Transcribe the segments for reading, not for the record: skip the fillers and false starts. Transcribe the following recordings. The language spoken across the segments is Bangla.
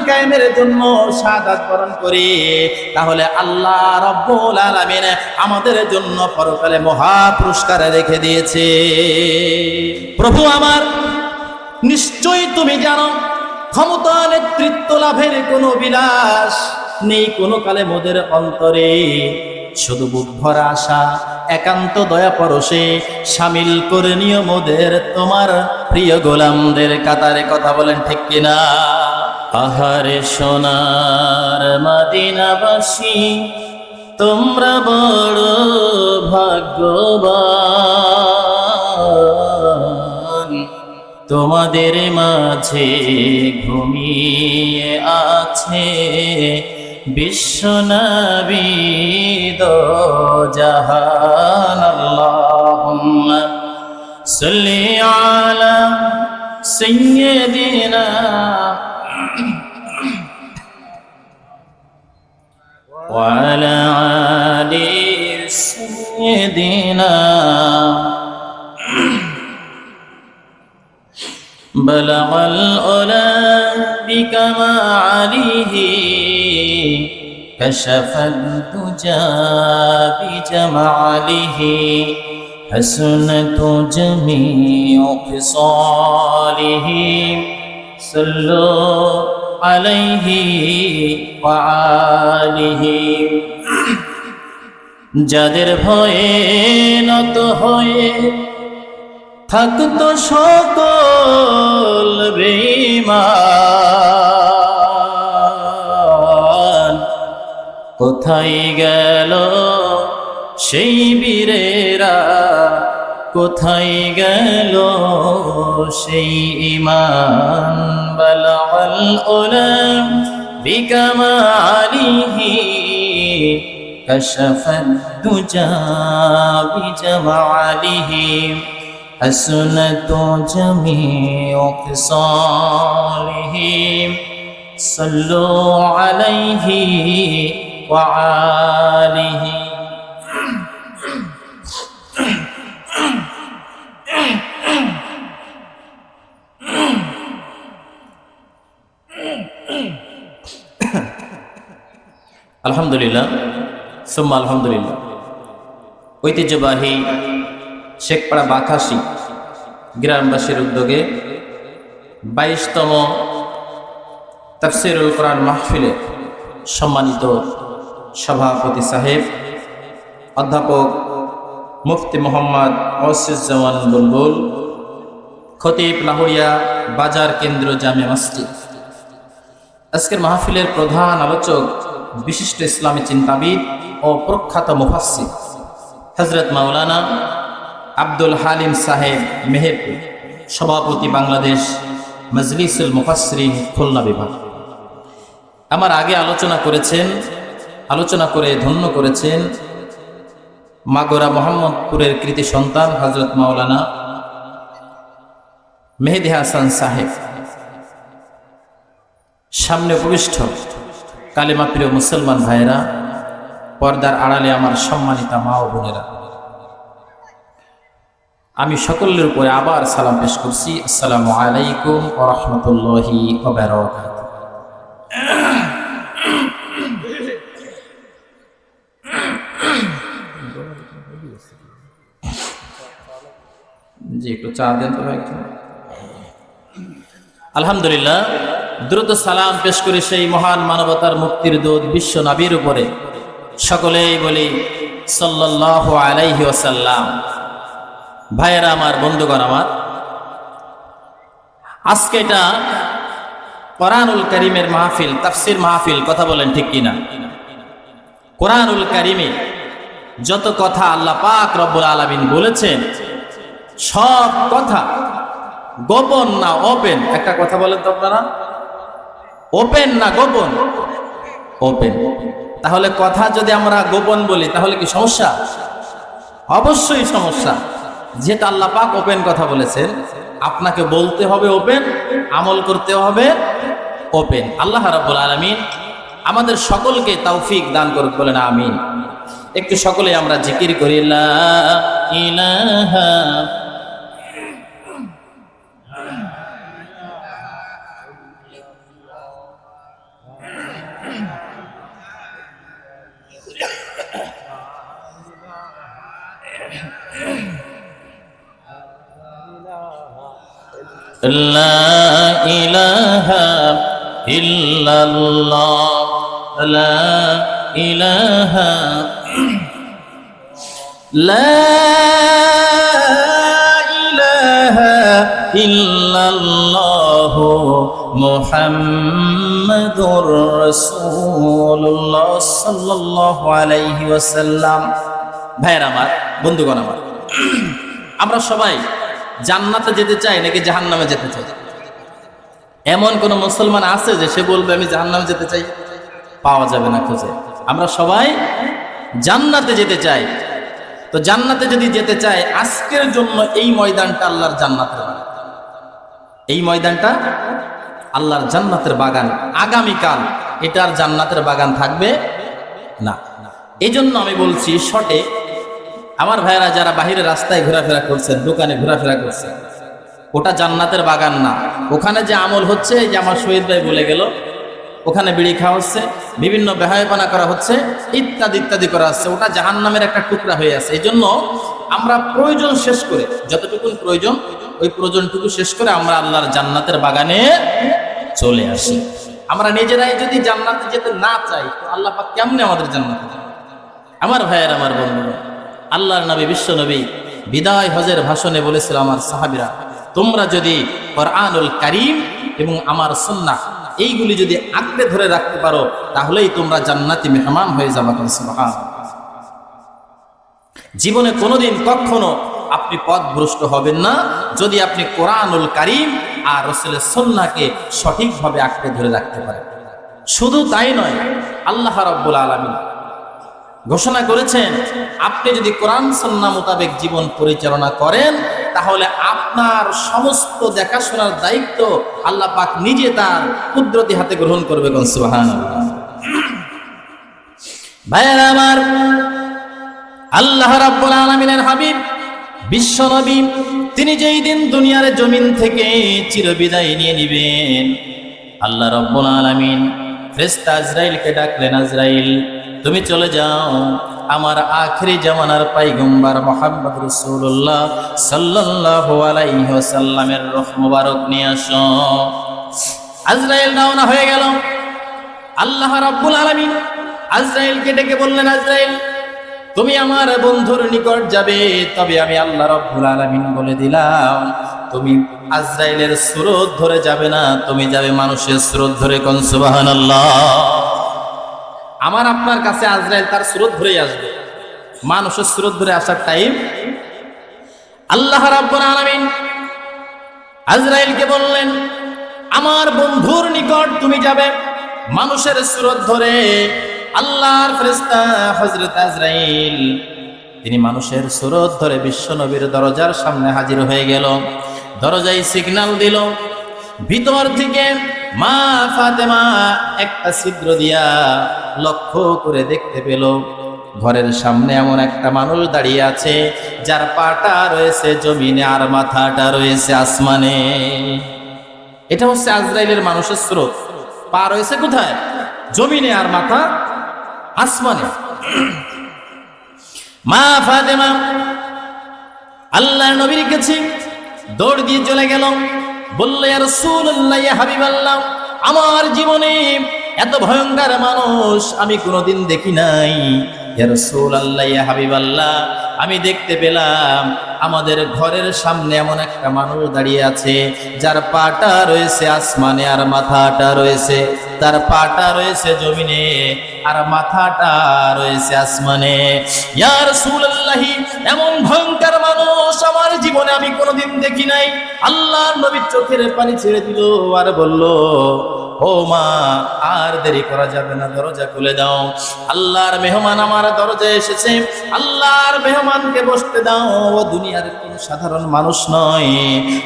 কায়েমের জন্য শাহাদাত বরণ করি, তাহলে আল্লাহ রাব্বুল আলামিন আমাদের জন্য পরকালে মহা পুরস্কার রেখে দিয়েছে। প্রভু আমার, নিশ্চয়ই তুমি জানো ক্ষমতা নেতৃত্ব লাভের কোনো বিলাস নেই কোনো কালে মোদের অন্তরে, শুধু বুক ভরা আশা একান্ত দয়া পরশে শামিল করে নিও মোদের তোমার প্রিয় গোলামদের কাতারে। কথা বলেন ঠিক কিনা? আহারে সোনার মদিনাবাসী, তোমরা বড় ভাগ্যবান, তোমাদের মাঝে ঘুমিয়ে আছে বিশ্বনবী দো জাহান। আল্লাহুম্মা সাল্লি আলা সাইয়্যিদিনা ওয়া আলা আলি সাইয়্যিদিনা بلغ العلا بكماله كشف الدجى بجماله حسنت جميع خصاله صلوا عليه وآله। যাদের ভয়ে নত হয়ে থাকতো সকল বেঈমান, কোথায় গেল সেই বীরেরা, কোথায় গেল সেই ঈমান। বালাগাল উলাম বিকামালিহি কাশাফাদ দুজা বিজামালিহি حسنت جميع خصاله صلوا عليه وآله। আলহামদুলিল্লাহ সুম্মা আলহামদুলিল্লাহ। ঐতিহ্যবাহী শেখপাড়া বাকাশী গ্রামবাসীর উদ্যোগে 22তম তাফসীরুল কোরআন মাহফিলে সম্মানিত সভাপতি সাহেব অধ্যাপক মুফতি মোহাম্মদ ওয়াসিউজ্জামান বুলবুল, খতিব লাহোরিয়া বাজার কেন্দ্র জামে মসজিদ। আজকের মাহফিলের প্রধান আলোচক বিশিষ্ট ইসলামী চিন্তাবিদ ও প্রখ্যাত মুফাসসির হযরত মাওলানা আব্দুল হালিম সাহেব মেহেরপুর, সভাপতি বাংলাদেশ মজলিসুল মুফাসসিরিন খুলনা বিভাগ। আমার আগে আলোচনা করে ধন্য করেছেন মাগরা মোহাম্মদপুরের কৃতি সন্তান হযরত মাওলানা মেহেদী হাসান সাহেব। সামনে উপবিষ্ট কালেমা প্রিয় মুসলমান ভাইয়েরা, পর্দার আড়ালে আমার সম্মানিতা মা ও বোনেরা, আমি সকলের উপরে আবার সালাম পেশ করছি। আসসালামু আলাইকুম ওয়া রাহমাতুল্লাহি ওয়া বারাকাতুহু। জি একটু চা দেন তো ভাই। আলহামদুলিল্লাহ, দ্রুত সালাম পেশ করি সেই মহান মানবতার মুক্তির দূত বিশ্ব নবীর উপরে। সকলেই বলি সাল্লাল্লাহু আলাইহি ওয়াসাল্লাম। ভাইয়েরা আমার, বন্ধুগণ আমার, আজকে এটা কোরআনুল কারীমের মাহফিল, তাফসীর মাহফিল। কথা বলেন ঠিক কিনা? কোরআনুল কারীমে যত কথা আল্লাহ পাক রব্বুল আলামিন বলেছেন, সব কথা গোপন না ওপেন? একটা কথা বলেন তো আপনারা, ওপেন না গোপন? ওপেন। তাহলে কথা যদি আমরা গোপন বলি তাহলে কি সমস্যা? অবশ্যই সমস্যা। যেটা আল্লাহ পাক ওপেন কথা বলেছেন, আপনাকে বলতে হবে ওপেন, আমল করতে হবে ওপেন। আল্লাহ রাব্বুল আলামিন আমাদের সকলকে তৌফিক দান করুক, বলেন আমিন। একটু সকলে আমরা জিকির করি, লা ইলাহা লা ইলাহা ইল্লাল্লাহ, লা ইলাহা, লা ইলাহা ইল্লাল্লাহ মুহাম্মাদুর রাসূলুল্লাহ সাল্লাল্লাহু আলাইহি ওয়াসাল্লাম। ভাইয়ের আমার, বন্ধুগণ আমার, আমরা সবাই জান্নাতে যেতে চাই নাকি জাহান্নামে যেতে চাই? এমন কোন মুসলমান আছে যে সে বলবে আমি জাহান্নামে যেতে চাই? পাওয়া যাবে না খুঁজে। আমরা সবাই জান্নাতে যেতে চাই। তো জান্নাতে যদি যেতে চাই, আজকের জন্য এই ময়দানটা আল্লাহর জান্নাতের বাগান। এই ময়দানটা আল্লাহর জান্নাতের বাগান। আগামীকাল এটার জান্নাতের বাগান থাকবে না। এই জন্য আমি বলছি শর্টে, আমার ভাইয়েরা যারা বাহিরে রাস্তায় ঘোরাফেরা করছেন, দোকানে ঘোরাফেরা করছেন, ওটা জান্নাতের বাগান না। ওখানে যে আমল হচ্ছে, এই যে আমার শহীদ ভাই বলে গেল, ওখানে বিড়ি খাওয়া হচ্ছে, বিভিন্ন বেহায়াপনা করা হচ্ছে, ইত্যাদি ইত্যাদি করা হচ্ছে, ওটা জাহান্নামের একটা টুকরা হয়ে আছে। এই জন্য আমরা প্রয়োজন শেষ করে, যতটুকু প্রয়োজন ওই প্রয়োজনটুকু শেষ করে আমরা আল্লাহর জান্নাতের বাগানে চলে আসি। আমরা নিজেরাই যদি জান্নাতে যেতে না চাই, তো আল্লাহ পাক কেমনে আমাদের জান্নাতে যাবে? আমার ভাইয়ের, আমার বন্ধুরা, আল্লাহর নবী, বিশ্ব নবী বিদায় হজের ভাষণে বলেছিল, আমার সাহাবীরা, তোমরা যদি কোরআনুল কারীম এবং আমার সুন্নাহ এইগুলি যদি আঁকড়ে ধরে রাখতে পারো, তাহলেই তোমরা জান্নাতি মেহমান হয়ে যাবে। সুবহানাল্লাহ। জীবনে কোনোদিন কখনো আপনি পথভ্রষ্ট হবেন না যদি আপনি কোরআনুল কারীম আর রাসূলের সুন্নাহকে সঠিকভাবে আঁকড়ে ধরে রাখতে পারেন। শুধু তাই নয়, আল্লাহ রাব্বুল আলামিন ঘোষণা করেছেন, আপনি যদি কোরআন সুন্নাহ মোতাবেক জীবন পরিচালনা করেন, তাহলে আপনার সমস্ত দেখাশোনার দায়িত্ব আল্লাহ পাক নিজে তার কুদরতি হাতে গ্রহণ করবে। সুবহানাল্লাহ। ভাইয়েরা আমার, আল্লাহ রাব্বুল আলামিনের হাবিব বিশ্ব নবী, তিনি যেই দিন দুনিয়ার জমিন থেকে চিরবিদায় নিয়ে নিবেন, আল্লাহ রাব্বুল আলামিন ফেরেশতা আজরাইলকে ডাকলেন, আজরাইল তুমি চলে যাও, আমার আখেরি জামানার পয়গম্বর মুহাম্মদ রাসূলুল্লাহ সাল্লাল্লাহু আলাইহি ওয়াসাল্লামের রূহ মুবারক নিয়ে আসো। আজরাইল রওনা হয়ে গেল। আল্লাহ রাব্বুল আলামিন আজরাইলকে ডেকে বললেন, আজরাইল তুমি আমার বন্ধুর নিকট যাবে, তবে আমি আল্লাহ রাব্বুল আলামিন বলে দিলাম, তুমি আজরাইলের সুরত ধরে যাবে না, তুমি যাবে মানুষের সুরত ধরে। কোন সুবহানাল্লাহ। আমার আপনার কাছে আজরাইল তার সুরত ধরেই আসবে, মানুষের সুরত ধরে আসার টাইম। আল্লাহ রাব্বুল আলামিন আজরাইলকে বললেন, আমার বন্ধুর নিকট তুমি যাবে মানুষের সুরত ধরে। আল্লাহর ফেরেশতা হযরত আজরাইল তিনি মানুষের সুরত ধরে বিশ্ব নবীর দরজার সামনে হাজির হয়ে গেল। দরজায় সিগন্যাল দিল, ভিতর থেকে মা ফাতেমা একটা ছিদ্র দিয়া লক্ষ্য করে দেখতে পেল, ঘরের সামনে এমন একটা মানুষ দাঁড়িয়ে আছে, যার পাটা রয়েছে জমিনে আর মাথাটা রয়েছে আসমানে। এটা হচ্ছে আজরাইলের মানুষের স্রোত। পা রয়েছে কোথায়? জমিনে, আর মাথা আসমানে। মা ফাতেমা আল্লাহর নবীর কাছে দৌড় দিয়ে চলে গেল, বলল, ইয়া রাসূলুল্লাহ, ইয়া হাবিবাল্লাহ, আমার জীবনে এত ভয়ঙ্কর মানুষ আমি কোনোদিন দেখি নাই। ইয়া রাসূলুল্লাহ, ইয়া হাবিবাল্লাহ, আমি দেখতে পেলাম আমাদের ঘরের সামনে এমন একটা মানুষ দাঁড়িয়ে আছে, যার পাটা রয়েছে আসমানে আর মাথাটা রয়েছে, তার পাটা রয়েছে জমিনে আর মাথাটা রয়েছে আসমানে। ইয়া রাসূলুল্লাহ, এমন ভয়ঙ্কর মানুষ আমার জীবনে আমি কোনোদিন দেখি নাই। আল্লাহর নবী চোখের পানি ছেড়ে দিল আর বলল, ও মা, আর দেরি করা যাবে না, দরজা খুলে দাও। আল্লাহর মেহমান আমার দরজায় এসেছে, আল্লাহর মেহমানকে বসতে দাও। ও দুনিয়ার কোন সাধারণ মানুষ নয়,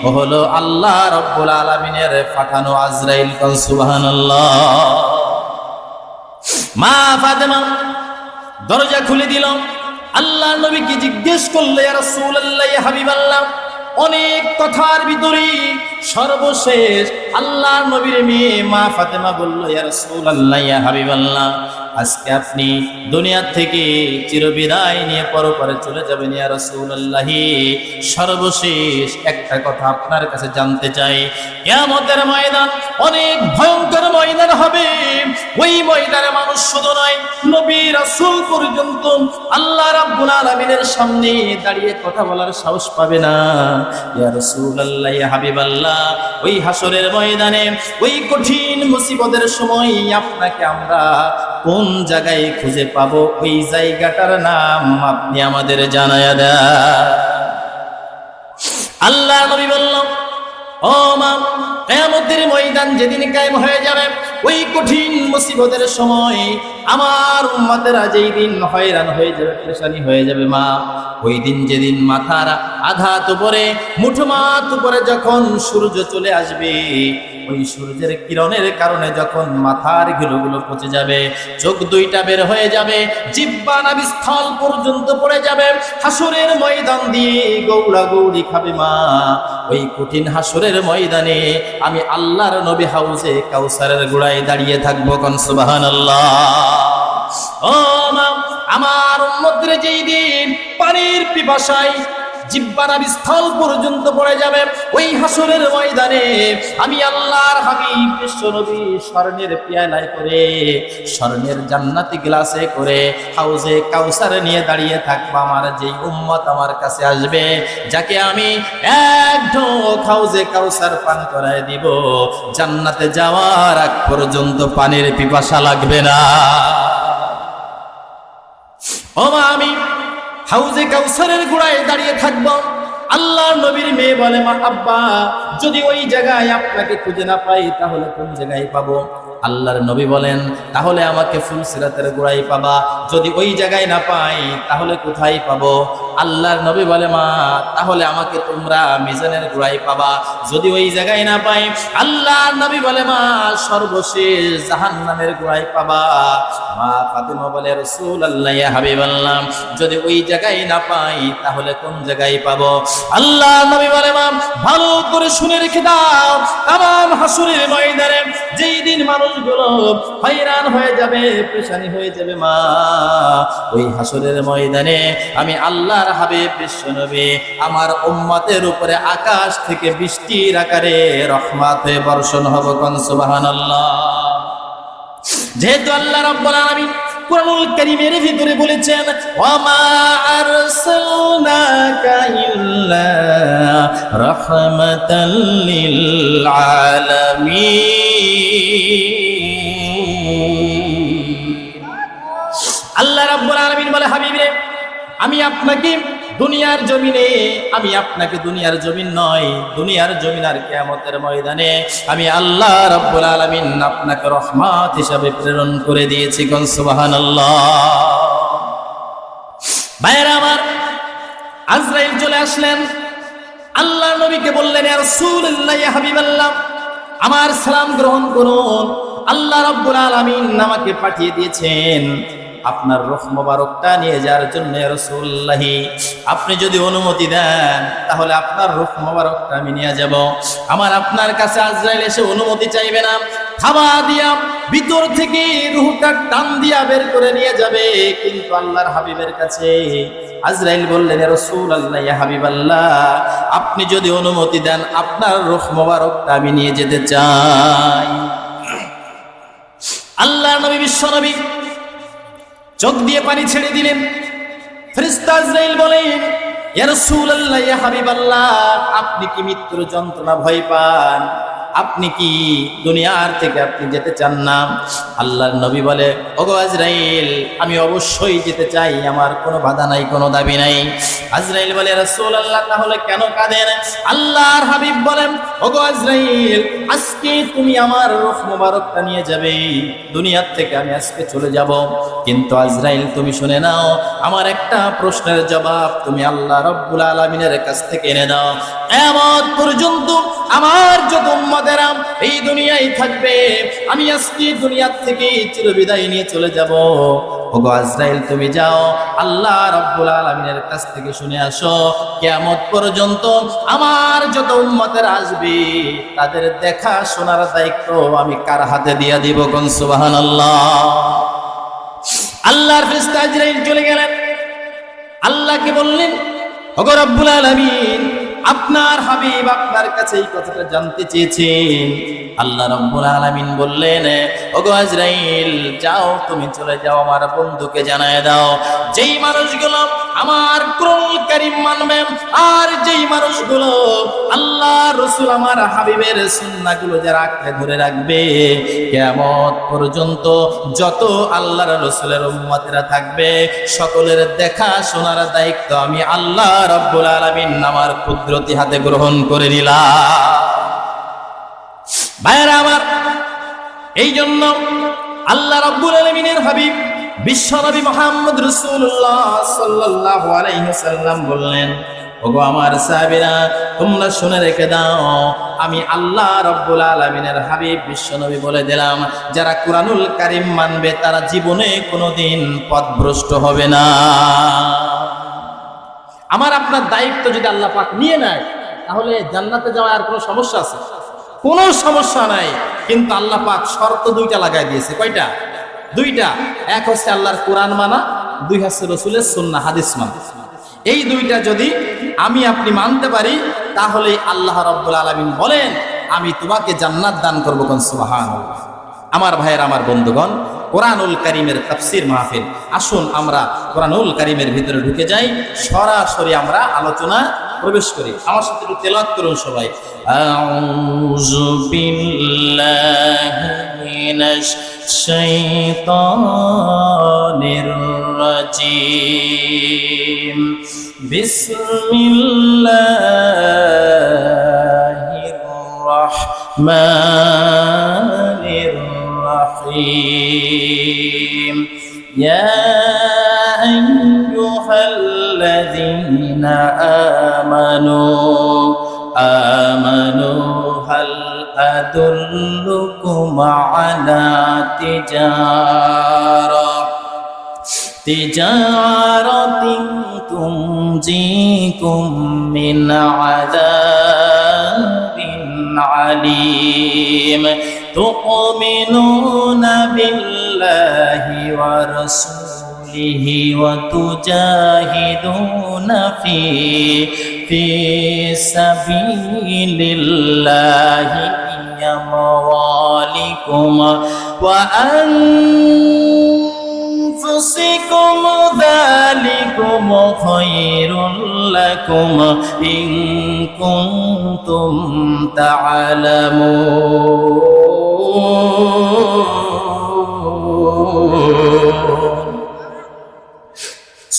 ও হলো আল্লাহ রাব্বুল আলামিনের পাঠানো আজরাইল। সুবহানাল্লাহ। মা ফাতেমা দরজা খুলে দিল। আল্লাহর নবীকে জিজ্ঞেস করলে, ইয়া রাসূলুল্লাহ, ইয়া হাবিবাল্লাহ, অনেক কথার ভিতরে সর্বশেষ আল্লাহর নবীর মেয়ে মা ফাতেমা বলল, ইয়া রাসূলুল্লাহ, ইয়া হাবিবাল্লাহ, আজকে আপনি দুনিয়া থেকে চিরবিদায় নিয়ে পরপারে চলে যাবেন ইয়া রাসূলুল্লাহ। সর্বশেষ একটা কথা আপনার কাছে জানতে চাই, কিয়ামতের ময়দান অনেক ভয়ঙ্কর ময়দান হবে। ওই ময়দানে মানুষ শুধু নয়, নবী রাসূল পর্যন্ত আল্লাহ রাব্বুল আলামিনের সামনে দাঁড়িয়ে কথা বলার সাহস পাবে না। ইয়া রাসূলুল্লাহ, ইয়া হাবিবাল্লাহ, ওই হাসরের ময়দানে ওই কঠিন মুসিবতের সময় আপনাকে আমরা কোন জায়গায় খুঁজে পাবো? ওই জায়গাটার নাম আপনি আমাদের জানায়া দেন। আল্লাহ নবী বলল, ও মা, কিয়ামতের ময়দান যেদিন কায়েম হয়ে যাবে, ওই কঠিন মুসিবতের সময় আমার উম্মতেরা যেই দিন হয়রান হয়ে যাবে, পেরেশানি হয়ে যাবে মা, ওই দিন যেদিন মাথার আঘাত উপরে, মুঠো মাথ উপরে যখন সূর্য চলে আসবে, ওই সূর্যের কিরণের কারণে যখন মাথার ঘিলুগুলো পচে যাবে, চোখ দুইটা বের হয়ে যাবে, জিহ্বা নাভিস্থল পর্যন্ত পড়ে যাবে, হাসরের ময়দান দিয়ে গৌড়া গৌড়ি খাবে মা। ওই কঠিন হাসরের ময়দানে আমি আল্লাহর নবী হাউজে কাউসারের গোড়ায় দাঁড়িয়ে থাকবো। কোন সুবহানাল্লাহ। ও মা, আমার উম্মতের যেই দিন পানির পিপাসায় জিহ্বা নাভিস্থল পর্যন্ত পড়ে যাবে, ওই হাসরের ময়দানে আমি আল্লাহর হাবিব বিশ্বনবী স্বর্ণের পেয়ালায় করে, স্বর্ণের জান্নাতি গ্লাসে করে হাউজে কাউসার নিয়ে দাঁড়িয়ে থাকবো। আমার যেই উম্মত আমার কাছে আসবে, যাকে আমি এক ঢোক হাউজে কাউসার পান করায় দিব, জান্নাতে যাওয়ার আগ পর্যন্ত পানির পিপাসা লাগবে না। ও মা, আমি হাউজে কাউসারের গোড়ায় দাঁড়িয়ে থাকবো। আল্লাহর নবীর মেয়ে বলে, মা, আব্বা, যদি ওই জায়গায় আপনাকে খুঁজে না পাই তাহলে কোন জায়গায় পাবো? আল্লাহর নবী বলেন, তাহলে আমাকে ফুলসিরাতের গোড়ায় পাবা। যদি ওই জায়গায় না পাই তাহলে কোথায় পাবো? আল্লাহর নবী বলে, মা, তাহলে আমাকে তোমরা মিজানের গোড়ায় পাবা। যদি ওই জায়গায় না পাই, আল্লাহর নবী বলে, মা, সর্বশেষ জাহান্নামের গোড়ায় পাবা। মা ফাতেমা বলে, রাসূলুল্লাহ, ইয়া হাবিবাল্লাহ, যদি ওই জায়গায় না পাই তাহলে কোন জায়গায় পাবো? আল্লাহর নবী বলে, মা, ভালো করে শুনে রেখে দাও, তামাম হাসরের ময়দানে যেই দিন মানুষগুলো হয়রান হয়ে যাবে, পেরেশানি হয়ে যাবে মা, ওই হাসরের ময়দানে আমি আল্লাহর হাবিব বিশ্বনবী আমার উম্মতের উপরে আকাশ থেকে বৃষ্টির আকারে রহমতে বর্ষণ হবে। কোন সুবহানাল্লাহ। যেহেতু আল্লাহ রাব্বুল আলামিন কুরআনুল কারীমের ভিতরে বলেছেন, ওয়া মা আরসালনাকা ইল্লা রাহমাতাল লিল আলামিন। আল্লাহ রাব্বুল আলামিন বলে, হাবিবে, আমি আপনাকে দুনিয়ার জমিনে, আমি আপনাকে দুনিয়ার জমিন নয়, দুনিয়ার জমিন আর কিয়ামতের ময়দানে আমি আল্লাহ রাব্বুল আলামিন আপনাকে রহমত হিসাবে প্রেরণ করে দিয়েছি। কোন সুবহানাল্লাহ। ভাইরা আমার, আজরাইল চলে আসলেন, আল্লাহ নবীকে বললেন, ইয়া রাসূলুল্লাহ, ইয়া হাবিবাল্লাহ, আমার সালাম গ্রহণ করুন। আল্লাহ রাব্বুল আলামিন আমাকে পাঠিয়ে দিয়েছেন আপনার রূহ মোবারকটা নিয়ে যাওয়ার জন্য। ইয়া রাসূলুল্লাহ, আপনি যদি অনুমতি দেন তাহলে আপনার রূহ মোবারকটা আমি নিয়ে যাব। আমার আপনার কাছে আজরাইল এসে অনুমতি চাইবে না, থাবা দিয়া ভিতর থেকে রূহটা টান দিয়া বের করে নিয়ে যাবে। কিন্তু আল্লাহর হাবিবের কাছে আজরাইল বললেন, ইয়া রাসূলুল্লাহ, ইয়া হাবিবাল্লাহ, আপনি যদি অনুমতি দেন আপনার রূহ মোবারকটা আমি নিয়ে যেতে চাই। আল্লাহর নবী বিশ্বনবী চোখ দিয়ে পানি ছেড়ে দিলেন। ফেরেশতা আজরাইল বলেন, ইয়া রাসূলুল্লাহ, ইয়া হাবিবাল্লাহ, আপনি কি মৃত্যুর যন্ত্রণা ভয় পান? আপনি কি দুনিয়ার থেকে আপনি যেতে চান না? আল্লাহর নবী বলে, ওগো আজরাইল, আমি অবশ্যই যেতে চাই, আমার কোনো বাধা নাই, কোনো দাবি নাই। আজরাইল বলে, রাসূলুল্লাহ, তাহলে কেন কাঁদেন? আল্লাহর হাবিব বলেন, ওগো আজরাইল, আজকে তুমি আমার রূহ মোবারকটা নিয়ে যাবে, দুনিয়ার থেকে আমি আজকে চলে যাব। কিন্তু আজরাইল, তুমি শুনে নাও, আমার একটা প্রশ্নের জবাব তুমি আল্লাহ রাব্বুল আলামিনের কাছ থেকে এনে দাও। কিয়ামত পর্যন্ত আমার যত উম্মতেরা এই দুনিয়ায় থাকবে, আমি আজকে দুনিয়া থেকে চিরবিদায় নিয়ে চলে যাব। ওগো আজরাইল, তুমি যাও আল্লাহ রাব্বুল আলামিনের কাছ থেকে শুনে আসো, কিয়ামত পর্যন্ত আমার যত উম্মতের আসবে তাদের দেখা শোনার দায়িত্ব আমি কার হাতে দিয়ে দিব? কোন সুবহানাল্লাহ। আল্লাহর ফেরেশতা আজরাইল চলে গেলেন, আল্লাহকে বললেন, ওগো রব্বুল আলামিন, আপনার হাবিব আপনার কাছে এই কথাটা জানতে চেয়েছেন। আল্লাহ রাব্বুল আলামিন বললেন, ওগো আজরাইল, যাও তুমি চলে যাও, আমার বন্ধুকে জানায় দাও, যেই মানুষগুলো আমার কুরআনুল কারীম মানবে আর যেই মানুষগুলো আল্লাহ রাসূল আমার হাবিবের সুন্নাহগুলো যারা আঁকড়ে ধরে রাখবে, কিয়ামত পর্যন্ত যত আল্লাহর রাসূলের উম্মতেরা থাকবে সকলের দেখা শোনার দায়িত্ব আমি আল্লাহ রাব্বুল আলামিন আমার কুদরতি হাতে গ্রহণ করে নিলাম। ভাইরা আমার, এই জন্য আল্লাহ রাব্বুল আলামিনের হাবিব বিশ্বনবী মুহাম্মদ রাসূলুল্লাহ সাল্লাল্লাহু আলাইহি ওয়াসাল্লাম বললেন, ওগো আমার সাহাবীরা, তোমরা শুনে রেখে দাও, আমি আল্লাহ রাব্বুল আলামিনের হাবিব বিশ্বনবী বলে দিলাম, যারা কুরআনুল কারীম মানবে তারা জীবনে কোনোদিন পথভ্রষ্ট হবে না। আমার আপনার দায়িত্ব যদি আল্লাহ পাক নিয়ে নেয়, তাহলে জান্নাতে যাওয়ার আর কোনো সমস্যা আছে? কোনো সমস্যা নাই। কিন্তু আল্লাহ পাক শর্ত দুইটা লাগাই দিয়েছে। কয়টা? দুইটা। এক হচ্ছে আল্লাহর কোরআন মানা, দুই হচ্ছে রাসূলের সুন্নাহ হাদিস মানা। এই দুইটা যদি আমি আপনি মানতে পারি, তাহলে আল্লাহ রাব্বুল আলামিন বলেন, আমি তোমাকে জান্নাত দান করব। কোন সুবহানাল্লাহ। আমার ভাইয়ের, আমার বন্ধুগণ, কোরআনুল কারীমের তাফসীর মাহফিল, আসুন আমরা কোরআনুল কারীমের ভিতরে ঢুকে যাই, সরাসরি আমরা আলোচনা প্রবেশ করি। আমার সাথে একটু তেলাওয়াত করুন সবাই। আউযু বিল্লাহি মিনাশ শাইতানির রাজীম। বিসমিল্লাহির রাহমানির রাহিম। ইয়া আইয়ুহাল্লাযীনা আমানু হাল আদুল্লুকুম আলা তিজারাতিন তুনজিকুম মিন আযাবিন আলীম তুমিনুনা বিল্লাহি ওয়া রাসূলিহি ওয়া তুজাহিদুনা ফি সাবিলিল্লাহি বিআমওয়ালিকুম ওয়া أنفسكم ذلكم خير لكم إن كنتم تعلمون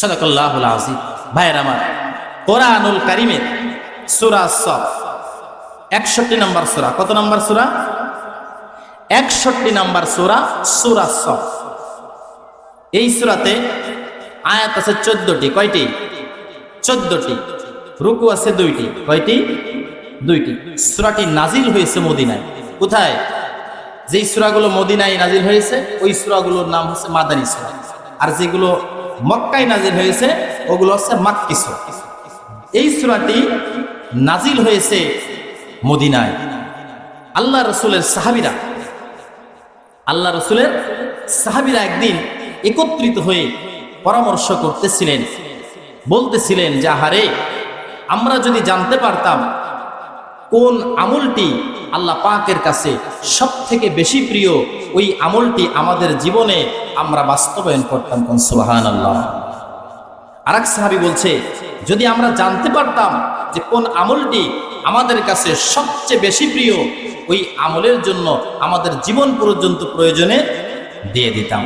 صدق الله العظيم। ভাইরা আমার, কোরআনুল কারীমের সূরা সফ 61 নম্বর সূরা। কত নম্বর সূরা? 61 নম্বর সূরা, সূরা সফ। এই সূরাতে আয়াত আছে 14টি। কয়টি? 14টি। রুকু আছে 2টি। কয়টি? 2টি। সূরাটি নাজিল হয়েছে মদিনায়। কোথায়? যেই সূরাগুলো মদিনায় নাজিল হয়েছে ওই সূরাগুলোর নাম হচ্ছে মাদানী সূরা, আর যেগুলো মক্কায় নাজিল হয়েছে ওগুলো হচ্ছে মাক্কি সূরা। এই সূরাটি নাজিল হয়েছে মদিনায়। আল্লাহ রাসূলের সাহাবীরা একদিন একত্রিত হয়ে পরামর্শ করতেছিলেন, বলতেছিলেন যে আহারে, আমরা যদি জানতে পারতাম কোন আমলটি আল্লাহ পাকের কাছে সব থেকে বেশি প্রিয়, ওই আমলটি আমাদের জীবনে আমরা বাস্তবায়ন করতাম। কোন সুবহানাল্লাহ। আরেক সাহাবী বলছে, যদি আমরা জানতে পারতাম যে কোন আমলটি আমাদের কাছে সবচেয়ে বেশি প্রিয়, ওই আমলের জন্য আমাদের জীবন পর্যন্ত প্রয়োজনে দিয়ে দিতাম।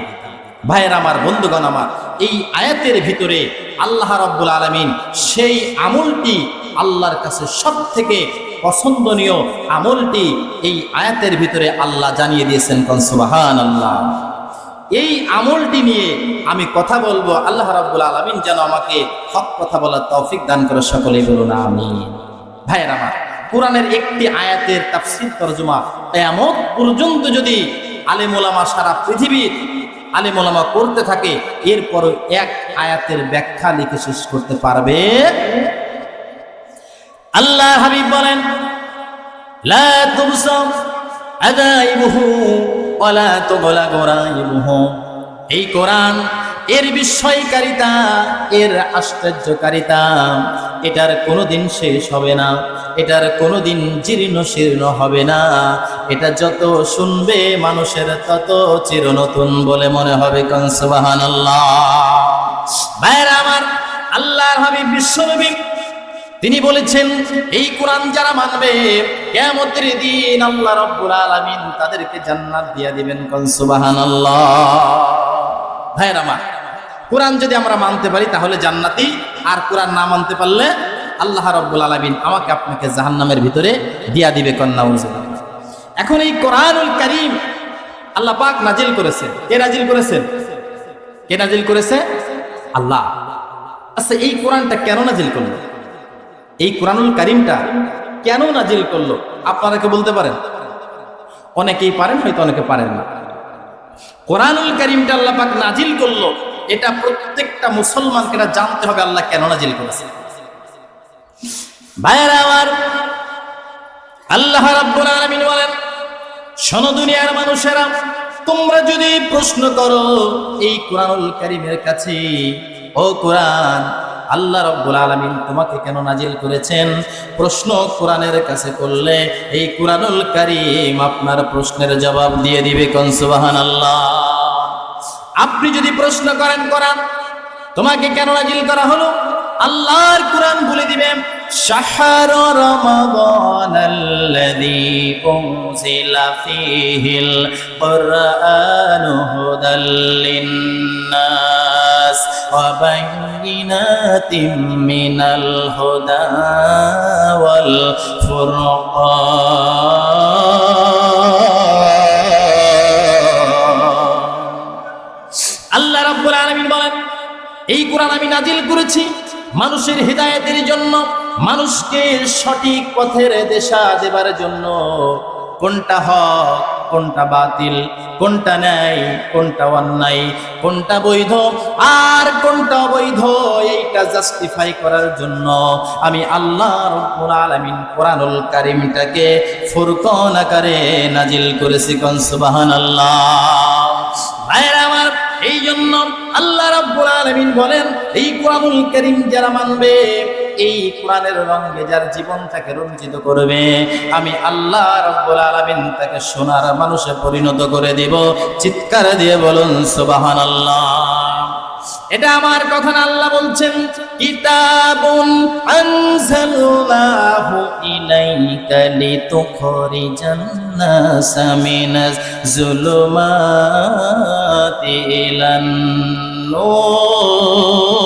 ভাইয়ের আমার, বন্ধুগণ আমার, এই আয়াতের ভিতরে আল্লাহ রাব্বুল আলামিন সেই আমলটি আল্লাহর কাছে সব থেকে পছন্দনীয় আমলটি এই আয়াতের ভিতরে আল্লাহ জানিয়ে দিয়েছেন। কোন সুবহানাল্লাহ। এই আমলটি নিয়ে আমি কথা বলবো। আল্লাহ রাব্বুল আলামিন যেন আমাকে হক কথা বলার তৌফিক দান করে। সকলেই বলুন আমিন। ভাইয়ের আমার, কোরআনের একটি আয়াতের তাফসীর তরজমা কিয়ামত পর্যন্ত যদি আলেম ওলামা সারা পৃথিবীর আলেম ওলামা করতে থাকে, এরপর এক আয়াতের ব্যাখ্যা লিখে শেষ করতে পারবে। আল্লাহ হাবিব বলেন, লা তুবসাম আযাইবুহু ওয়া লা তুগলা গরাইবুহু। এই কোরআন, এর বিস্ময়কারিতা, এর আশ্চর্যকারিতা, এটার কোনোদিন শেষ হবে না, এটার কোনোদিন জীর্ণ শীর্ণ হবে না। এটা যত শুনবে মানুষের তত চির নতুন বলে মনে হবে। কোন সুবহানাল্লাহ। ভাইরা আমার, আল্লাহর হাবিব বিশ্বনবী তিনি বলেছেন, এই কোরআন যারা মানবে কিয়ামতের দিন আল্লাহ রাব্বুল আলামিন তাদেরকে জান্নাত দিয়ে দিবেন। কোন সুবহানাল্লাহ। ভাইরা আমার, কোরআন যদি আমরা মানতে পারি তাহলে জান্নাতি, আর কোরআন না মানতে পারলে আল্লাহ রাব্বুল আলামিন আমাকে আপনাকে জাহান্নামের ভিতরে দিয়া দিবে। কোন নাউজুবিল্লাহ। এখন এই কোরআনুল কারীম আল্লাহ পাক নাজিল করেছেন। কে নাজিল করেছেন? কে নাজিল করেছে? আল্লাহ। আচ্ছা, এই কোরআনটা কেন নাজিল করলো? এই কোরআনুল কারীমটা কেন নাজিল করলো? আপনারা কি বলতে পারেন? অনেকেই পারেন, হয়তো অনেকে পারেন না। কোরআনুল কারীমটা আল্লাহ পাক নাজিল করলো, এটা প্রত্যেকটা মুসলমানকে জানতে হবে আল্লাহ কেন নাজিল করেছে। ভাইরা আমার, আল্লাহ রাব্বুল আলামিন বলেন, শোনো দুনিয়ার মানুষেরা, তোমরা যদি প্রশ্ন করো এই কোরআনুল কারীমের কাছে, ও কোরআন, আল্লাহ রাব্বুল আলামিন তোমাকে কেন নাজিল করেছেন, প্রশ্ন কোরআনের কাছে করলে এই কোরআনুল কারীম আপনার প্রশ্নের জবাব দিয়ে দিবে। কোন সুবহানাল্লাহ। আপনি যদি প্রশ্ন করেন কোরআন তোমাকে কেন নাজিল করা হলো, আল্লাহর কোরআন বলে দিবে, শাহরু রমাদানাল্লাযী উনজিলা ফীহিল কুরআনু হুদাল লিন্নাস ওয়া বাইয়িনাতিম মিনাল হুদা ওয়াল ফুরকান। আল্লাহ রাব্বুল আলামিন বলেন, এই কোরআন আমি নাজিল করেছি মানুষের হিদায়াতের জন্য, মানুষকে সঠিক পথের দিশা দেবার জন্য। কোনটা হক, কোনটা বাতিল, কোনটা ন্যায়, কোনটা অন্যায়, কোনটা বৈধ আর কোনটা অবৈধ, এইটা জাস্টিফাই করার জন্য আমি আল্লাহ রাব্বুল আলামিন কোরআনুল কারীমটাকে ফুরকান আকারে নাজিল করেছি। কোন সুবহানাল্লাহ। ভাইরা আমার, এই জন্য আল্লাহ রাব্বুল আলামিন বলেন, এই কোরআনুল কারীম যারা মানবে, এই কোরআনের রঙে যার জীবনটাকে রঞ্জিত করবে, আমি আল্লাহ রাব্বুল আলামিন তাকে সোনার মানুষে পরিণত করে দিব। চিৎকার দিয়ে বলুন সুবহানাল্লাহ। এটা আমার কথা না, আল্লাহ বলছেন, কিতাবুন আনজালনাহু ইলাইকা লিতুখরিজান নাসা মিনাজ যুলুমাতি ইলান নূর।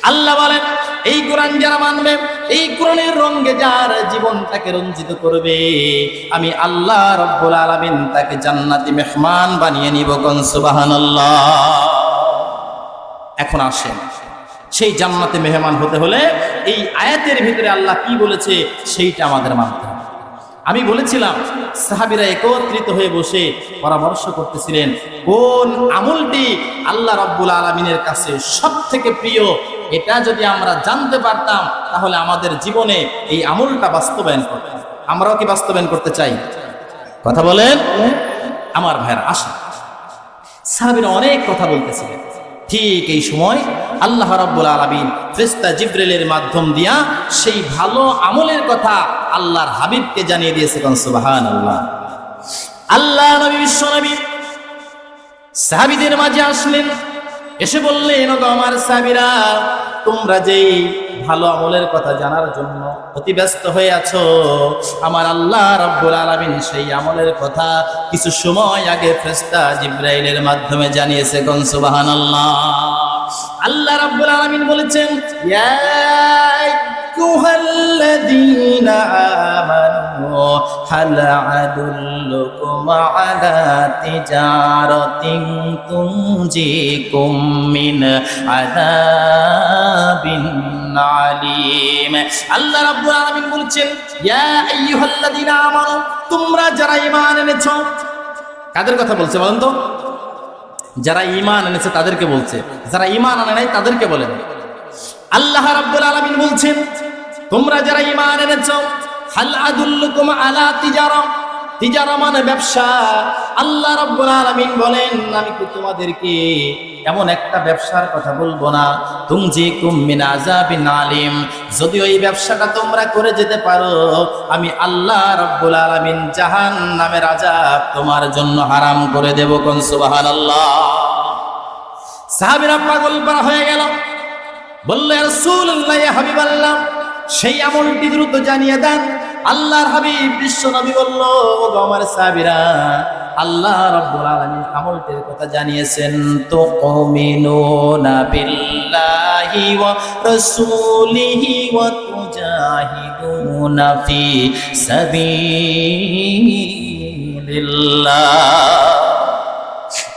আল্লাহ বলেন, এই কোরআন যারা মানবে, এই কোরআনের রঙে যার জীবনটাকে রঞ্জিত করবে, আমি আল্লাহ রাব্বুল আলামিন তাকে জান্নাতি মেহমান বানিয়ে নিব। কোন সুবহানাল্লাহ। এখন আসেন, সেই জান্নাতে মেহমান হতে হলে এই আয়াতের ভিতরে আল্লাহ কি বলেছে সেইটা আমাদের মানতে হবে। আমি বলেছিলাম, সাহাবীরা একত্রিত হয়ে বসে পরামর্শ করতেছিলেন কোন আমলটি আল্লাহ রাব্বুল আলামিনের কাছে সবথেকে প্রিয়। এটা যদি আমরা জানতে পারতাম তাহলে আমাদের জীবনে এই আমলটা বাস্তবায়ন করতাম। আমরাও কি বাস্তবায়ন করতে চাই? কথা বলেন আমার ভাইরা। আসেন, সাহাবীরা অনেক কথা বলতেছিলেন। ঠিক এই সময় আল্লাহ রাব্বুল আলামিন ফেরেশতা জিবরিলের মাধ্যম দিয়া সেই ভালো আমলের কথা আল্লাহর হাবিবকে জানিয়ে দিয়েছে। কোন সুবহানাল্লাহ। আল্লাহ নবী বিশ্ব নবী সাহাবীদের মাঝে আসলেন, এসে বললেন, ওগো আমার সাহাবীরা, তোমরা যেই ভালো আমলের কথা জানার জন্য অতি ব্যস্ত হয়ে আছো, আমার আল্লাহ রাব্বুল আলামিন সেই আমলের কথা কিছু সময় আগে ফেরেশতা জিবরাইলের মাধ্যমে জানিয়েছে। কোন সুবহানাল্লাহ। আল্লাহ রাব্বুল আলামিন বলেছেন, ইয়া আইয়ুহাল্লাযীনা আমানু হাল আদুল্লুকুম আলা তিজারাতিন তুনজিকুম মিন আযাবিন আলীম। আল্লাহ রাব্বুল আলামিন বলছেন, ইয়া আইয়ুহাল্লাযীনা আমানু, তোমরা যারা ঈমান এনেছো। কাদের কথা বলছে বলেন তো? যারা ঈমান এনেছে তাদেরকে বলছে, যারা ঈমান আনে নাই তাদেরকে বলেন। আল্লাহ রাব্বুল আলামিন বলছেন, তোমরা যারা ঈমান এনেছো, হাল আদুল্লুকুম আলা তিজারা, তিজারা মানে ব্যবসা। আল্লাহ রাব্বুল আলামিন বলেন, আমি কি তোমাদেরকে এমন একটা ব্যবসার কথা বলবো না, তুনজিকুম মিন আযাবিন আলীম, যদি ওই ব্যবসাটা তোমরা করে যেতে পারো, আমি আল্লাহ রাব্বুল আলামিন জাহান্নামের আযাব তোমার জন্য হারাম করে দেব। কোন সুবহানাল্লাহ। সাহাবীরা পাগল পারা হয়ে গেল, বলল, ইয়া রাসূলুল্লাহ, ইয়া হাবিবাল্লাহ, সেই আমলটি দ্রুত জানিয়ে দেন। আল্লাহর হাবিব বিশ্ব নবী বলল, ও আমার সাহাবীরা, আল্লাহ রাব্বুল আলামিন আমলটির কথা জানিয়েছেন, তুমিনুনা বিল্লাহি ওয়া রাসূলিহি ওয়া তুজাহিদুনা ফি সাবিলিল্লাহ।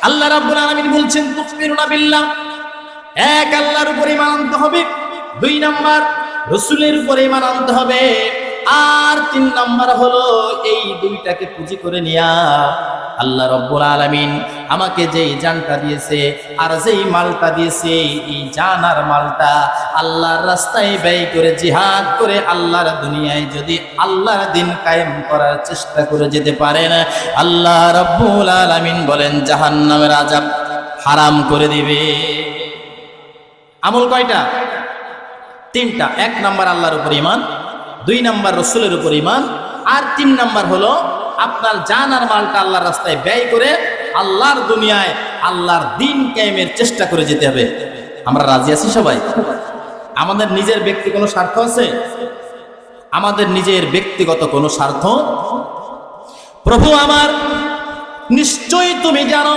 আল্লাহ রাব্বুল আলামিন বলছেন, তুমিনুনা বিল্লাহ, এক আল্লাহর উপর ঈমান আনতে হবে, 2 নাম্বার রাসূলের উপর ঈমান আনতে হবে, আর 3 নাম্বার হলো এই দুইটাকে পুঁজি করে নিয়া আল্লাহ রাব্বুল আলামিন আমাকে যেই জানটা দিয়েছে আর যেই মালটা দিয়েছে, এই জান আর মালটা আল্লাহর রাস্তায় ব্যয় করে জিহাদ করে আল্লাহর দুনিয়ায় যদি আল্লাহর দিন কায়েম করার চেষ্টা করে যেতে পারেন, আল্লাহ রাব্বুল আলামিন বলেন জাহান্নামের আযাব হারাম করে দিবে। আমল কয়টা? 3টা। 1 নাম্বার আল্লাহর উপর ঈমান, 2 নাম্বার রাসূলের উপর ঈমান, আর 3 নাম্বার হলো আপনার জান আর মালটা আল্লাহর রাস্তায় ব্যয় করে আল্লাহর দুনিয়ায় আল্লাহর দিন কায়েমের চেষ্টা করে যেতে হবে। আমরা রাজি আছি সবাই? আমাদের নিজের ব্যক্তি কোনো স্বার্থ আছে? আমাদের নিজের ব্যক্তিগত কোনো স্বার্থ? প্রভু আমার, নিশ্চয়ই তুমি জানো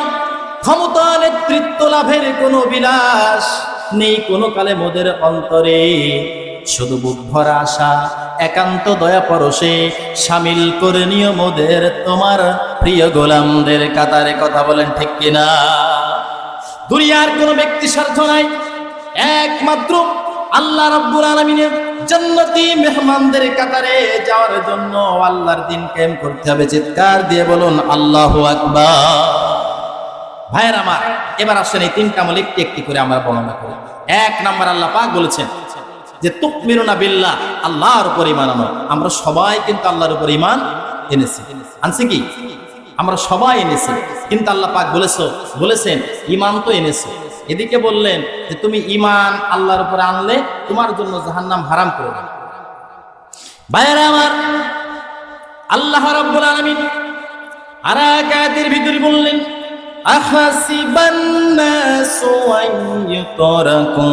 ক্ষমতা নেতৃত্ব লাভের কোনো বিলাস নেই কোনো কালে মোদের অন্তরে, শুধু বুক ভরা আশা একান্ত দয়া পরশে শামিল করে নিও মোদের তোমার প্রিয় গোলামদের কাতারে। কথা বলেন ঠিক কিনা? দুনিয়ার কোনো ব্যক্তি স্বার্থ নাই, একমাত্র আল্লাহ রাব্বুল আলামিনের জান্নাতি মেহমানদের কাতারে যাওয়ার জন্য আল্লাহর দিন কায়েম করতে হবে। চিৎকার দিয়ে বলুন আল্লাহু আকবার। ভাইয়ের আমার, এবার আসেন এই 3টা আমল একটি একটি করে আমরা বর্ণনা করি। 1 নাম্বার আল্লাহ পাক বলেছেন যে তুমিনুনা বিল্লাহ, আল্লাহর উপর ঈমান আনো। আমরা সবাই কিন্তু আল্লাহর উপর ঈমান এনেছি, আনছি কি? আমরা সবাই এনেছি, কিন্তু আল্লাহ পাক বলেছেন ঈমান তো এনেছো। এদিকে বললেন যে তুমি ঈমান আল্লাহর উপর আনলে তোমার জন্য জাহান্নাম হারাম করে দেব। ভাইয়েরা আমার, আল্লাহ রাব্বুল আলামিন আর এক আয়াতের ভিতরে বললেন, আহাসিবান নাসু আন ইউতরাকু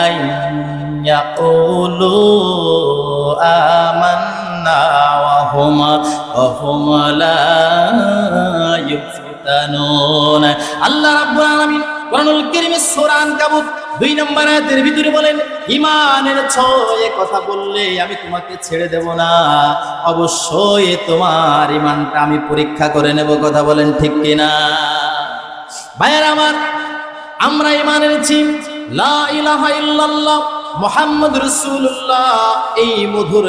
আন ইয়াকুলু আমান্না ওয়া হুম লা ইফতানুন। আল্লাহ রাব্বুল আলামিন কোরআনুল কারীমে সূরা আনকাবুত 2 নম্বর আয়াতের ভিতরে বলেন, ঈমানের ছয়ে কথা বললে আমি তোমাকে ছেড়ে দেব না, অবশ্যই তোমার ঈমানটা আমি পরীক্ষা করে নেব। কথা বলেন ঠিক কিনা? ভাইয়েরা আমার, আমরা ঈমান এনেছি লা ইলাহা ইল্লাল্লাহ মুহাম্মাদুর রাসূলুল্লাহ, এই মধুর